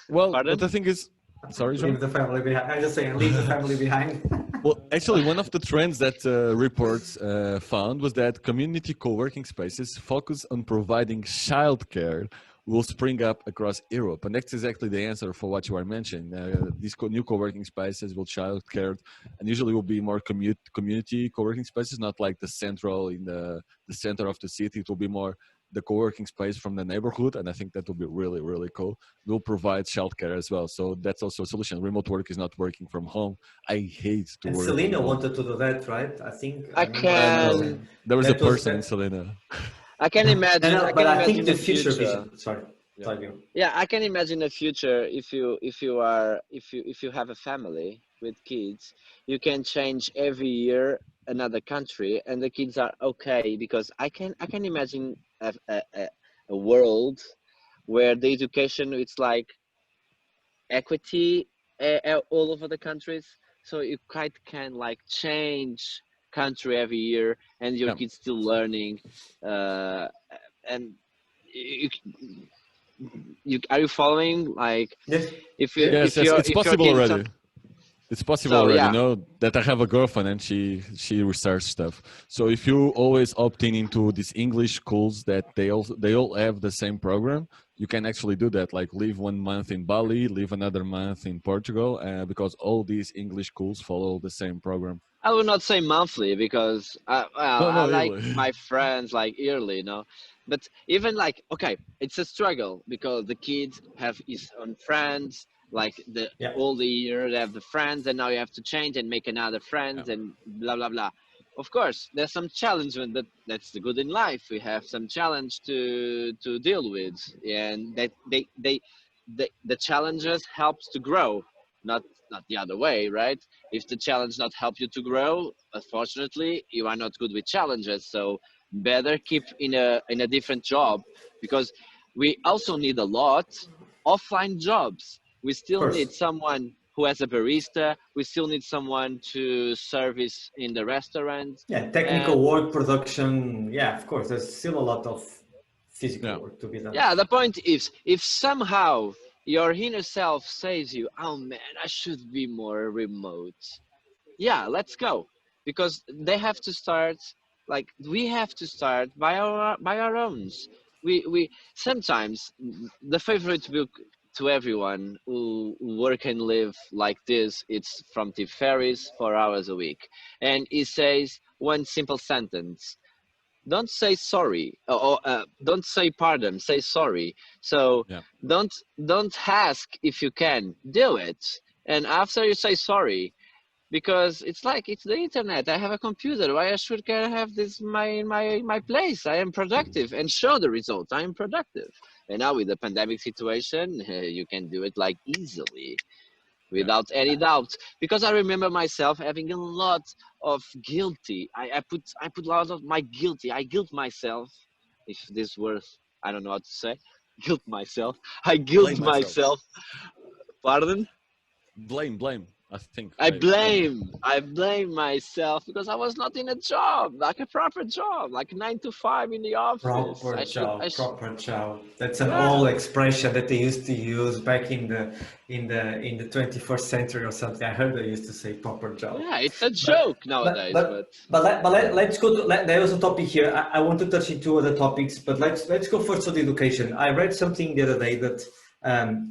Well, Pardon? but the thing is, Sorry, João? Leave the family behind. I'm just saying, leave the family behind. Well, actually, one of the trends that reports found was that community co-working spaces focus on providing childcare will spring up across Europe. And that's exactly the answer for what you are mentioning. These new co-working spaces will childcare and usually will be more community co-working spaces, not like the central in the center of the city. It will be more the co-working space from the neighborhood. And I think that will be really, really cool. We'll provide childcare as well. So that's also a solution. Remote work is not working from home. I hate to And work Selena from home. wanted to do that, right? I think I remember can. There was a that was person in Selena. I can imagine. no, I but can I think imagine the a future future. vision. Sorry, Yeah. sorry. You. Yeah, I can imagine a future if you have a family with kids, you can change every year another country, and the kids are okay because I can imagine a world where the education it's like equity all over the countries, so you quite can like change country every year, and your Yeah. kids still learning, uh, and you, you are you following like Yes. if you Yeah. Yes, yes, it's if your possible kid is already. It's possible so already. yeah. Know that I have a girlfriend and she research stuff. So if you always opt in into these English schools that they all have the same program, you can actually do that. Like live 1 month in Bali, live another month in Portugal, because all these English schools follow the same program. I would not say monthly because well, No, I no, like really. my friends like yearly, but even like okay, it's a struggle because the kids have his own friends, like the Yeah. all the year they have the friends, and now you have to change and make another Yeah. friends and blah blah blah. Of course, there's some challenge, but that's the good in life. We have some challenge to deal with, and that the challenges helps to grow, not not the other way, right? If the challenge not help you to grow, unfortunately you are not good with challenges, so better keep in a different job, because we also need a lot offline jobs. We Of still course. need someone who has a barista, we still need someone to service in the restaurant, Yeah. and Technical work, production. Yeah. Of course. There's still a lot of physical Yeah. work to be done. yeah, the point is if somehow your inner self says you, oh man, I should be more remote, yeah, let's go, because they have to start, like we have to start by our owns. We sometimes the favorite book to everyone who work and live like this, it's from Tim Ferriss, 4 hours a week, and he says one simple sentence: don't say sorry, or don't say pardon, say sorry. So Yeah. don't don't ask if you can do it, and after you say sorry, because it's like it's the internet. I have a computer. Why I should can have this my place? I am productive and show the results. I am productive. And now with the pandemic situation, you can do it like easily Yeah. without any doubt. Because I remember myself having a lot of guilty. I put a lot of my guilty. I guilt myself. If this word, I don't know how to say. Guilt myself. I guilt Blame myself. myself. Pardon? Blame. I think I blame. blame myself because I was not in a job, like a proper job, like 9 to 5 in the office. Proper job, proper job. That's an Yeah, old expression that they used to use back in the 21st century or something. I heard they used to say proper job. yeah, it's a But joke but nowadays, but but let's go to there was a topic here. I want to touch into other topics, but let's go first to the education. I read something the other day that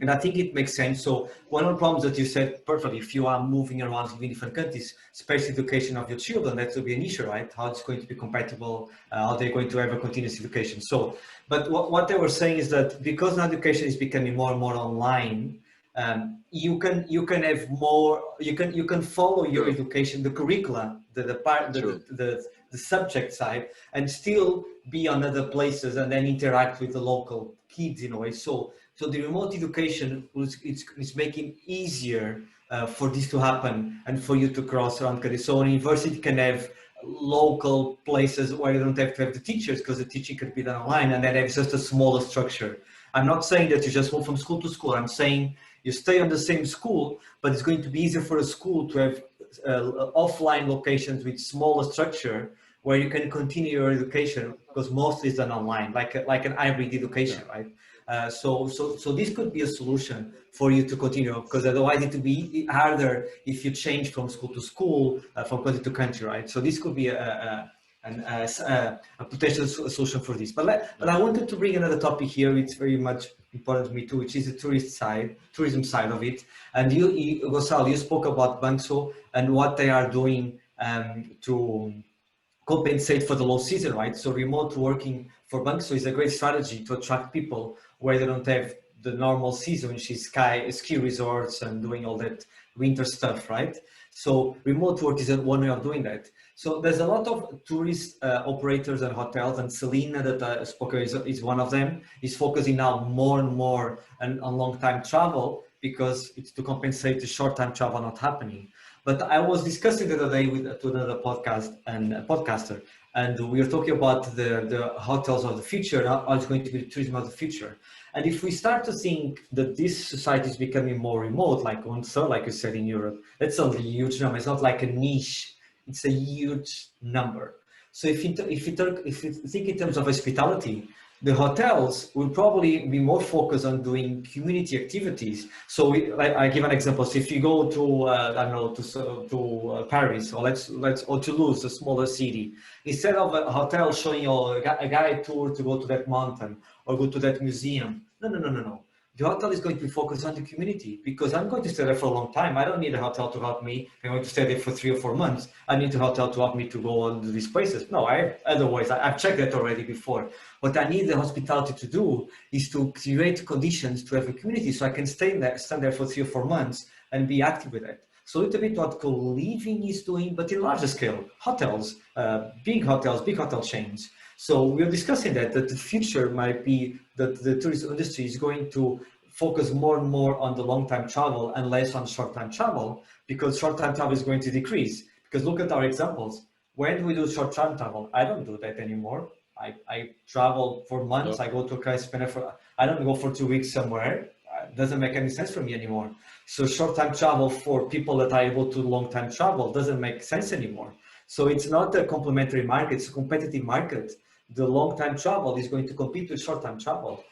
and I think it makes sense. So one of the problems that you said perfectly, if you are moving around in different countries, especially education of your children, that will be an issue, right? How it's going to be compatible, how they're going to have a continuous education. So, but what they were saying is that because now education is becoming more and more online, you can have more, you can follow your true, education, the curricula, the part, true. the subject side, and still be on other places and then interact with the local kids in a way. So the remote education is making easier for this to happen and for you to cross around countries. So a university can have local places where you don't have to have the teachers because the teaching can be done online, and then have just a smaller structure. I'm not saying that you just move from school to school. I'm saying you stay on the same school, but it's going to be easier for a school to have offline locations with smaller structure where you can continue your education, because mostly it's done online, like an hybrid education, right? So this could be a solution for you to continue, because otherwise it would be harder if you change from school to school, from country to country, right? So this could be a potential solution for this. But I wanted to bring another topic here. It's very much important to me too, which is the tourism side of it. And Gonçalo, you spoke about Banco and what they are doing to compensate for the low season, right? So remote working for Banco is a great strategy to attract people where they don't have the normal season, which is ski resorts and doing all that winter stuff, right? So remote work is one way of doing that. So there's a lot of tourist operators and hotels, and Selena that I spoke is one of them, is focusing now more and more on long-time travel, because it's to compensate the short-time travel not happening. But I was discussing the other day to another podcast and a podcaster, and we were talking about the hotels of the future, how it's going to be the tourism of the future. And if we start to think that this society is becoming more remote, like like you said in Europe, that's a huge number. It's not like a niche; it's a huge number. So if you think in terms of hospitality, the hotels will probably be more focused on doing community activities. So I give an example. So if you go to I don't know, to Paris, or or Toulouse, a smaller city, instead of a hotel showing you a guide tour to go to that mountain or go to that museum, no. The hotel is going to be focused on the community, because I'm going to stay there for a long time. I don't need a hotel to help me. I'm going to stay there for 3 or 4 months. I need a hotel to help me to go on to these places. No, otherwise I've checked that already before. What I need the hospitality to do is to create conditions to have a community, so I can stand there for 3 or 4 months and be active with it. So a little bit what co-living is doing, but in larger scale, hotels, big hotel chains. So we're discussing that the future might be that the tourism industry is going to focus more and more on the long-time travel and less on short-time travel, because short-time travel is going to decrease. Because look at our examples. When do we do short-term travel? I don't do that anymore. I travel for months. I go to a place, I don't go for 2 weeks somewhere. It doesn't make any sense for me anymore. So short-time travel for people that are able to long-time travel doesn't make sense anymore. So it's not a complementary market, it's a competitive market. The long-time travel is going to compete with short-time travel.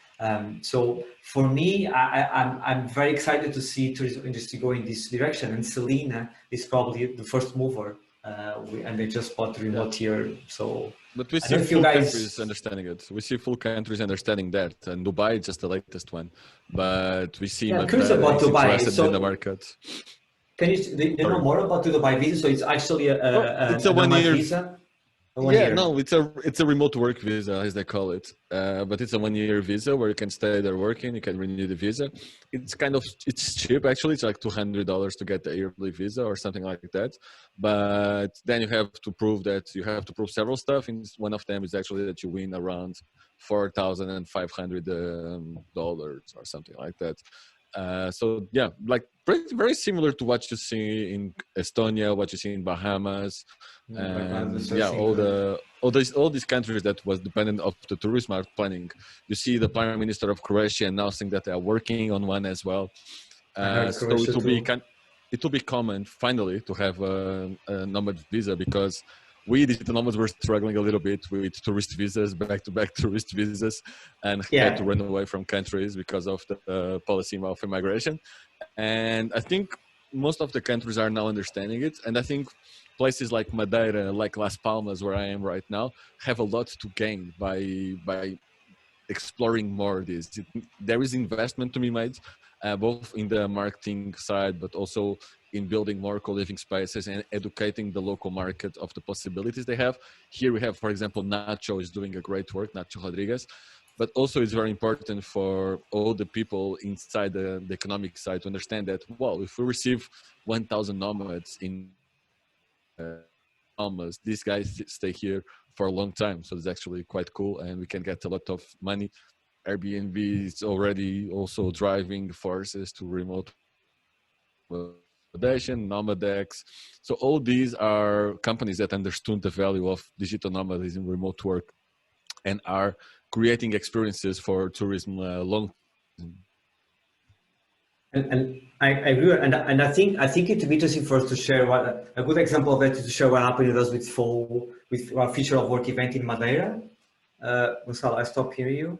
So for me, I'm very excited to see tourism industry go in this direction. And Selena is probably the first mover, and they just bought the remote here. So, but we see full countries understanding it. We see full countries understanding that, and Dubai is just the latest one. But we see curious about Dubai. So, in the market. Can you know more about the Dubai visa? So it's actually it's a 1 year visa. No, it's a remote work visa, as they call it. But it's a 1 year visa where you can stay there working. You can renew the visa. It's cheap actually. It's like $200 to get the yearly visa or something like that. But then you have to prove several stuff. And one of them is actually that you win around $4,500 or something like that. So yeah, like very similar to what you see in Estonia, what you see in Bahamas, and all these countries that was dependent of the tourism planning. You see the Prime Minister of Croatia announcing that they are working on one as well. So it will be common finally to have a Nomad visa, because we digital nomads were struggling a little bit with tourist visas, back-to-back tourist visas, and had to run away from countries because of the policy of immigration. And I think most of the countries are now understanding it. And I think places like Madeira, like Las Palmas, where I am right now, have a lot to gain by exploring more of this. There is investment to be made, both in the marketing side, but also in building more co-living spaces and educating the local market of the possibilities they have. Here we have, for example, Nacho is doing a great work, Nacho Rodriguez, but also it's very important for all the people inside the economic side to understand that, well, if we receive 1,000 nomads in almost, these guys stay here for a long time. So it's actually quite cool, and we can get a lot of money. Airbnb is already also driving forces to remote accommodation, Nomadex. So all these are companies that understood the value of digital nomadism, remote work, and are creating experiences for tourism long. And I agree, and I think it's interesting for us to share what a good example of that is to share what happened with us with our Future of Work event in Madeira. Gonçalo, I stop hearing you.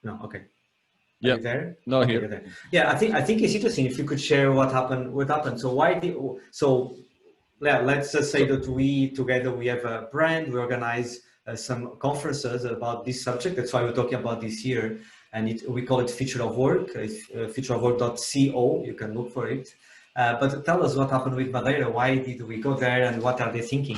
No, okay. Are Yeah, you there? no, Okay, here. you're there. Yeah, I think it's interesting if you could share what happened. What happened? So why did so? Yeah, let's just say So, that we together we have a brand. We organize some conferences about this subject. That's why we're talking about this year, and we call it Future of Work. It's futureofwork.co. You can look for it. But tell us what happened with Madeira. Why did we go there, and what are they thinking?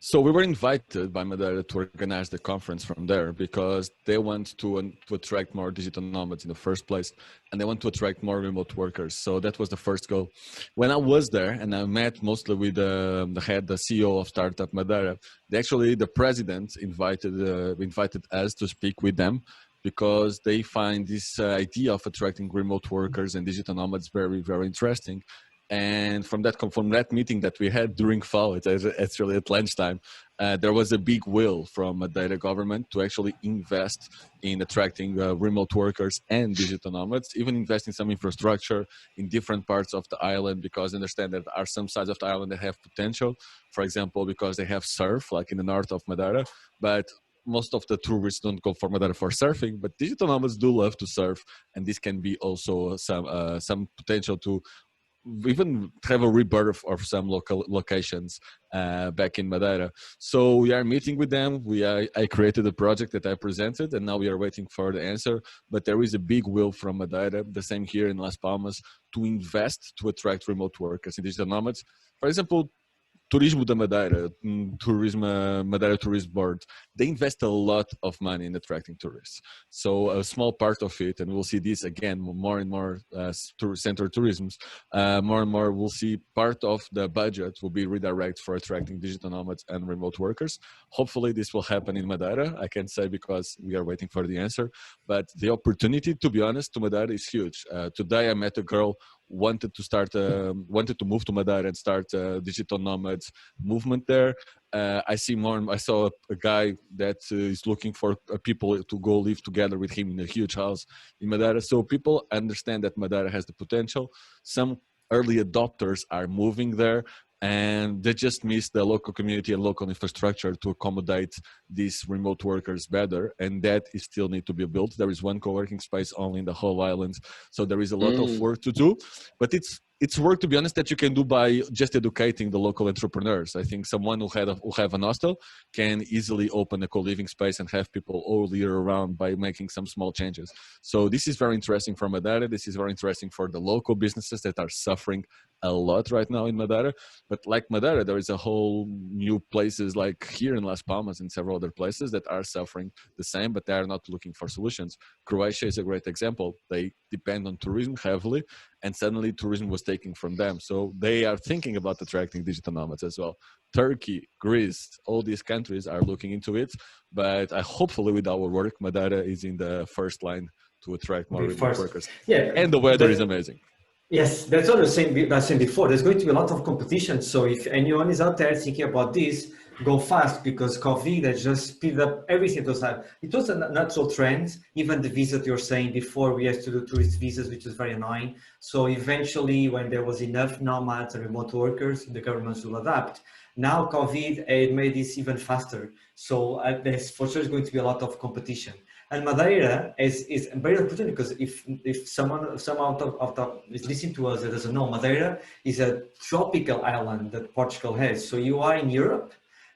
So we were invited by Madeira to organize the conference from there because they want to attract more digital nomads in the first place, and they want to attract more remote workers. So that was the first goal. When I was there, and I met mostly with the CEO of Startup Madeira, the president invited us to speak with them because they find this idea of attracting remote workers and digital nomads very, very interesting. And from that meeting that we had during fall, it's really at lunchtime, there was a big will from the government to actually invest in attracting remote workers and digital nomads, even invest in some infrastructure in different parts of the island, because they understand that there are some sides of the island that have potential. For example, because they have surf, like in the north of Madeira, but most of the tourists don't go for Madeira for surfing, but digital nomads do love to surf, and this can be also some potential to even have a rebirth of some local locations back in Madeira. So we are meeting with them. I created a project that I presented, and now we are waiting for the answer. But there is a big will from Madeira, the same here in Las Palmas, to invest to attract remote workers and digital nomads. For example, Turismo da Madeira, Madeira Tourism Board, they invest a lot of money in attracting tourists. So a small part of it, and we'll see this again more and more center tourisms, more and more we'll see part of the budget will be redirected for attracting digital nomads and remote workers. Hopefully this will happen in Madeira. I can't say because we are waiting for the answer, but the opportunity, to be honest, to Madeira is huge. Today I met a girl wanted to move to Madeira and start a digital nomads movement there. I saw a guy that is looking for people to go live together with him in a huge house in Madeira. So people understand that Madeira has the potential. Some early adopters are moving there, and they just miss the local community and local infrastructure to accommodate these remote workers better, and that is still need to be built. There is one co-working space only in the whole island, so there is a lot of work to do, but it's work, to be honest, that you can do by just educating the local entrepreneurs. I think someone who have an hostel can easily open a co-living space and have people all year around by making some small changes. So this is very interesting for Madeira. This is very interesting for the local businesses that are suffering a lot right now in Madeira. But like Madeira, there is a whole new places like here in Las Palmas and several other places that are suffering the same, but they are not looking for solutions. Croatia is a great example. They depend on tourism heavily, and suddenly tourism was taken from them. So they are thinking about attracting digital nomads as well. Turkey, Greece, all these countries are looking into it, but hopefully with our work, Madeira is in the first line to attract more remote First, workers. yeah, And the weather is amazing. yes, that's what I was saying before. There's going to be a lot of competition. So if anyone is out there thinking about this, go fast, because COVID has just speed up everything. It was a natural trend. Even the visa that you're saying before, we had to do tourist visas, which is very annoying. So eventually, when there was enough nomads and remote workers, the governments will adapt. Now COVID made this even faster. So there's for sure going to be a lot of competition. And Madeira is very important, because if someone is listening to us that doesn't know, Madeira is a tropical island that Portugal has. So you are in Europe,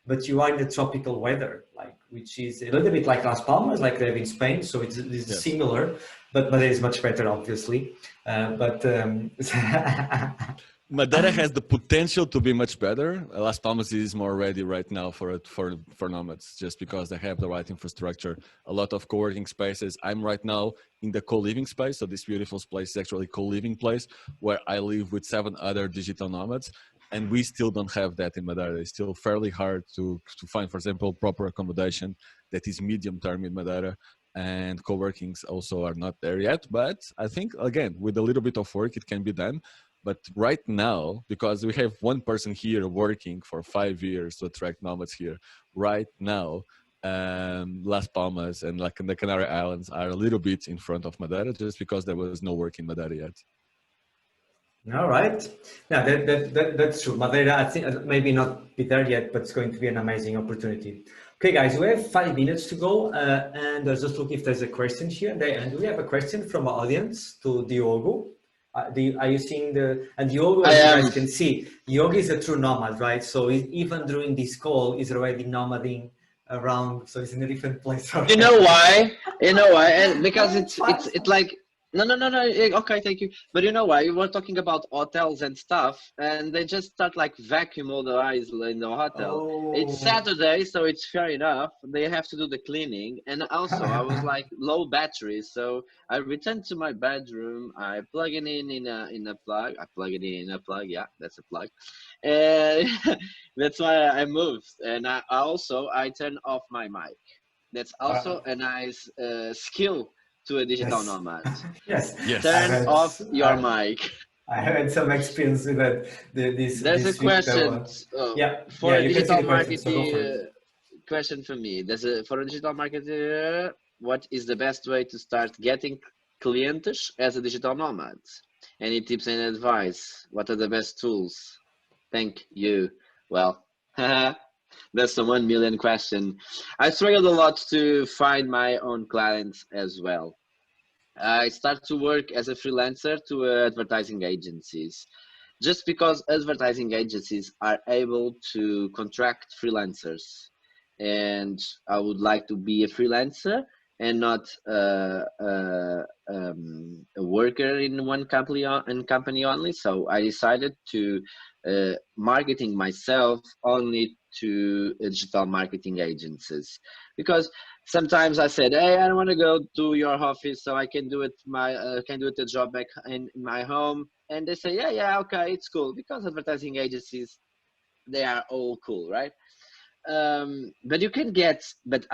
but you are in the tropical weather, which is a little bit like Las Palmas, like they have in Spain. So it's Yes. similar, but Madeira is much better, obviously. Madeira has the potential to be much better. Las Palmas is more ready right now for nomads, just because they have the right infrastructure, a lot of co-working spaces. I'm right now in the co-living space, so this beautiful place is actually a co-living place where I live with 7 other digital nomads, and we still don't have that in Madeira. It's still fairly hard to find, for example, proper accommodation that is medium term in Madeira. And co-workings also are not there yet, but I think, again, with a little bit of work, it can be done. But right now, because we have one person here working for 5 years to attract nomads here, right now, Las Palmas and like the Canary Islands are a little bit in front of Madeira, just because there was no work in Madeira yet. All right. Yeah, that's true. Madeira, I think maybe not be there yet, but it's going to be an amazing opportunity. Okay, guys, we have 5 minutes to go, and I was just looking if there's a question here. And we have a question from our audience to Diogo. Are you seeing the? And Diogo, I as you am. guys can see, Diogo is a true nomad, right? So even during this call, he's already nomading around. So he's in a different place. You know why? You know why? And because it's Fine, it's it's fine. like no. Okay, thank you. But you know why? We were talking about hotels and stuff, and they just start like vacuum all the eyes in the hotel. It's Oh. Saturday, so it's fair enough. They have to do the cleaning, and also I was like low battery, so I returned to my bedroom. I plug it in a plug. I plug it in a plug. Yeah, that's a plug, and that's why I moved. And I turn off my mic. That's also a nice skill to a digital Yes. nomad. Yes. I Yes. Turn had off your I, mic. I had some experience with that There's a this week. question Yeah, for yeah. a You can see digital the question, so go for it. marketing. Question for me. For a digital marketer. What is the best way to start getting clientes as a digital nomad? Any tips and advice? What are the best tools? Thank you. Well, that's the 1 million question. I struggled a lot to find my own clients as well. I started to work as a freelancer to advertising agencies, just because advertising agencies are able to contract freelancers, and I would like to be a freelancer and not a worker in one company only. So I decided to marketing myself only to digital marketing agencies, because sometimes I said, hey, I don't want to go to your office, so I can do it can do it the job back in my home. And they say, yeah, okay, it's cool, because advertising agencies, they are all cool, right? But you can get, but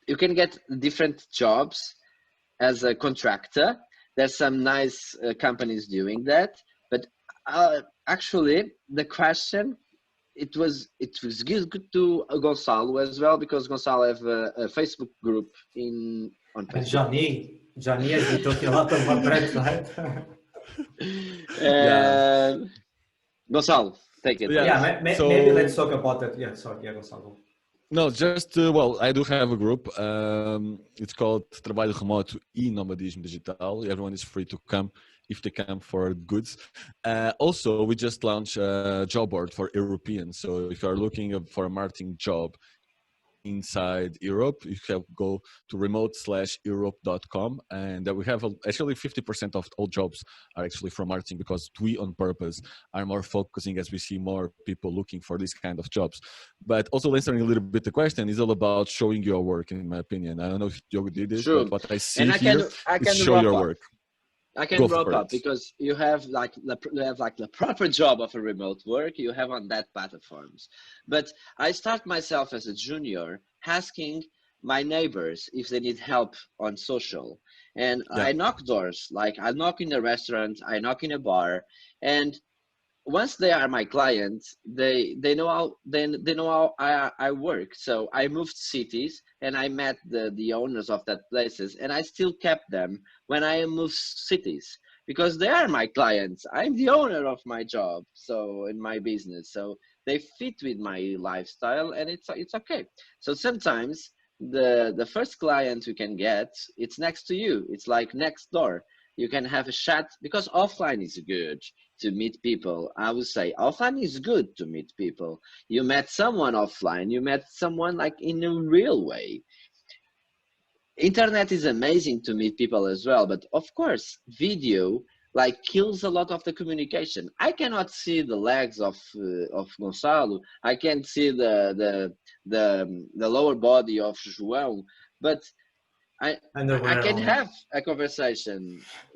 you can get different jobs as a contractor. There's some nice companies doing that, but actually the question, it was good to Gonçalo as well, because Gonçalo have a Facebook group on And Facebook. Johnny has been talking a lot about that, right? Yeah. And Gonçalo, take it, Yeah. Yeah, please. maybe let's So talk about that. Yeah, sorry, yeah, Gonçalo. no, just well, I do have a group. It's called Trabalho Remoto e Nomadismo Digital. Everyone is free to come if they come for goods. Also, we just launched a job board for Europeans. So if you are looking for a marketing job inside Europe, you have go to remote/europe.com, and we have actually 50% of all jobs are actually from marketing, because we on purpose are more focusing as we see more people looking for these kind of jobs. But also answering a little bit the question is all about showing your work, in my opinion. I don't know if Diogo did this, but True. what I see And here I is can show wrap your up. work. I can Go wrap for up, it. because you have the proper job of a remote work you have on that platforms. But I start myself as a junior asking my neighbors if they need help on social, and Yeah. I knock doors. Like I knock in a restaurant, I knock in a bar, and once they are my clients, they know how they know how I work. So I moved cities and I met the owners of that places, and I still kept them when I moved cities, because they are my clients. I'm the owner of my job, so in my business, so they fit with my lifestyle, and it's okay. So sometimes the first client you can get, it's next to you. It's like next door. You can have a chat, because offline is good to meet people. I would say offline is good to meet people. You met someone offline, you met someone like in a real way. Internet is amazing to meet people as well, but of course, video like kills a lot of the communication. I cannot see the legs of Gonçalo. I can see the lower body of João, but I can Underwear have a conversation.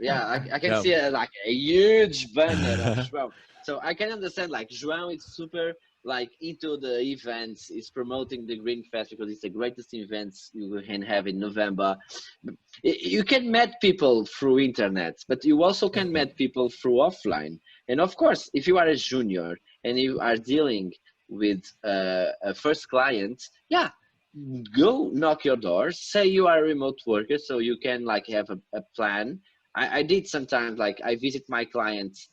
Yeah, I can Yeah. see like a huge banner of João. So I can understand like João is super like into the events, is promoting the Greenfest because it's the greatest events you can have in November. You can meet people through internet, but you also can meet people through offline. And of course, if you are a junior and you are dealing with a first client, yeah, go knock your doors, say you are a remote worker, so you can like have a plan. I did sometimes, like I visit my clients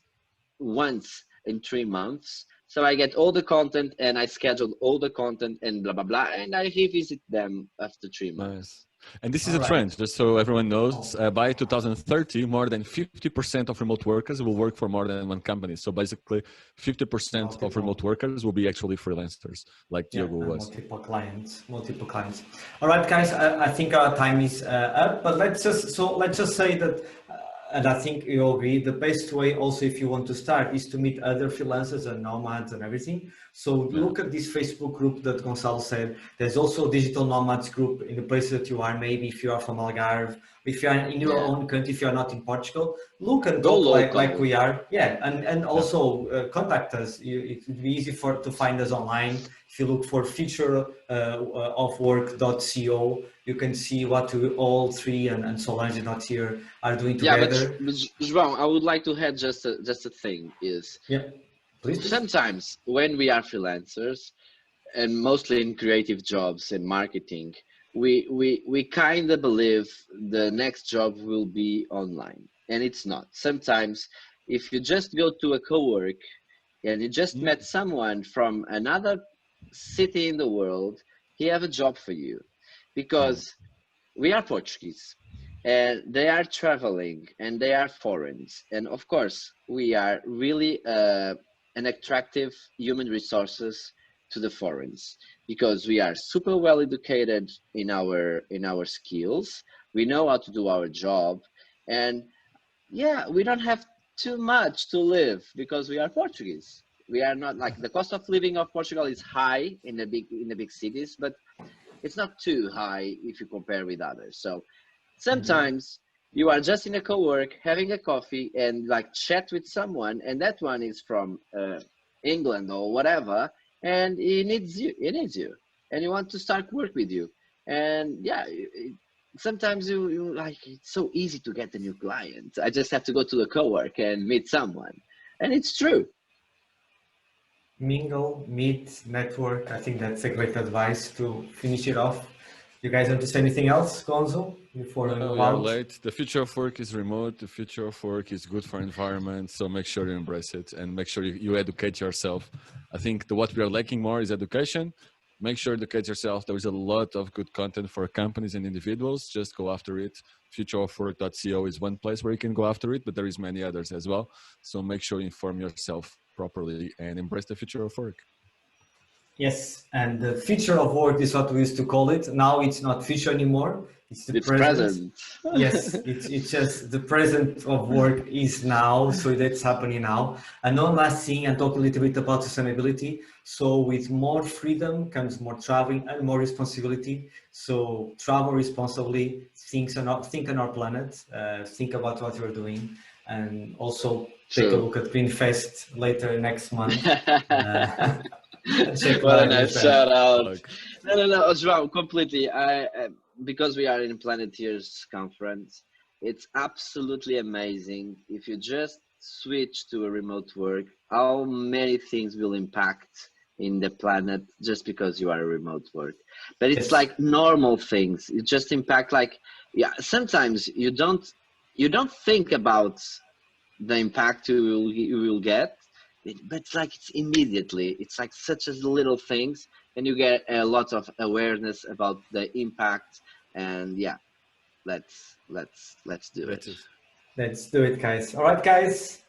once in 3 months. So I get all the content and I schedule all the content and blah, blah, blah. And I revisit them after 3 months. Nice. And this is All a right. trend, just so everyone knows, by 2030, more than 50% of remote workers will work for more than one company. So basically 50% of remote workers will be actually freelancers, like Diogo was. Multiple clients. All right, guys, I think our time is up, but let's just say that, and I think you all agree, the best way also if you want to start is to meet other freelancers and nomads and everything. So look at this Facebook group that Gonçalo said. There's also a digital nomads group in the place that you are, maybe if you are from Algarve, if you are in your own country, if you are not in Portugal, look and talk like we are. Yeah, and also contact us. It would be easy to find us online. If you look for futureofwork.co, you can see what we all three and Solange not here are doing together. Yeah, but João, I would like to add just a thing is, please. Sometimes when we are freelancers, and mostly in creative jobs and marketing, we kind of believe the next job will be online, and it's not. Sometimes if you just go to a co-work and you just met someone from another city in the world, he have a job for you, because we are Portuguese and they are traveling and they are foreigners, and of course we are really an attractive human resources to the foreigners, because we are super well educated in our skills, we know how to do our job, and yeah, we don't have too much to live because we are Portuguese. We are not like, the cost of living of Portugal is high in the big cities, but it's not too high if you compare with others. So sometimes you are just in a co-work having a coffee and like chat with someone, and that one is from England or whatever, and he needs you, and he wants to start work with you. And yeah, sometimes you like, it's so easy to get a new client. I just have to go to the co-work and meet someone, and it's true. Mingle, meet, network. I think that's a great advice to finish it off. You guys want to say anything else, Gonzo, before we move out? Late. The future of work is remote. The future of work is good for environment. So make sure you embrace it and make sure you educate yourself. I think what we are lacking more is education. Make sure you educate yourself. There is a lot of good content for companies and individuals. Just go after it. Futureofwork.co is one place where you can go after it, but there is many others as well. So make sure you inform yourself properly and embrace the future of work. Yes, and the future of work is what we used to call it. Now it's not future anymore. It's the present. Yes, it's just the present of work is now. So that's happening now. And one last thing, and talk a little bit about sustainability. So with more freedom comes more traveling and more responsibility. So travel responsibly, think on our planet, think about what you're doing, and also take a look at Greenfest later next month. What a nice shout out. No, João, completely. Because we are in Planetiers conference, it's absolutely amazing if you just switch to a remote work, how many things will impact in the planet just because you are a remote work. But it's like normal things. It just impact, like, yeah, sometimes you don't think about the impact you will get, but it's like, it's immediately, it's like such as little things, and you get a lot of awareness about the impact. And yeah, let's do it. Let's do it, guys. All right, guys,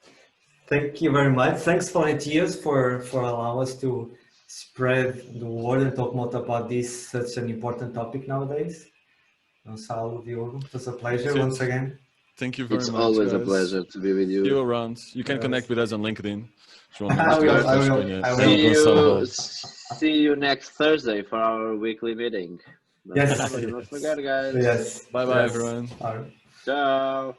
thank you very much. Thanks, Planetiers, for allowing us to spread the word and talk more about this such an important topic nowadays. Gonçalo, Diogo, it was a pleasure once again. Thank you very much. It's always a pleasure to be with you. See you around. You can connect with us on LinkedIn. I will. See you next Thursday for our weekly meeting. Yes. Don't forget, guys. Yes. Bye, everyone. Ciao.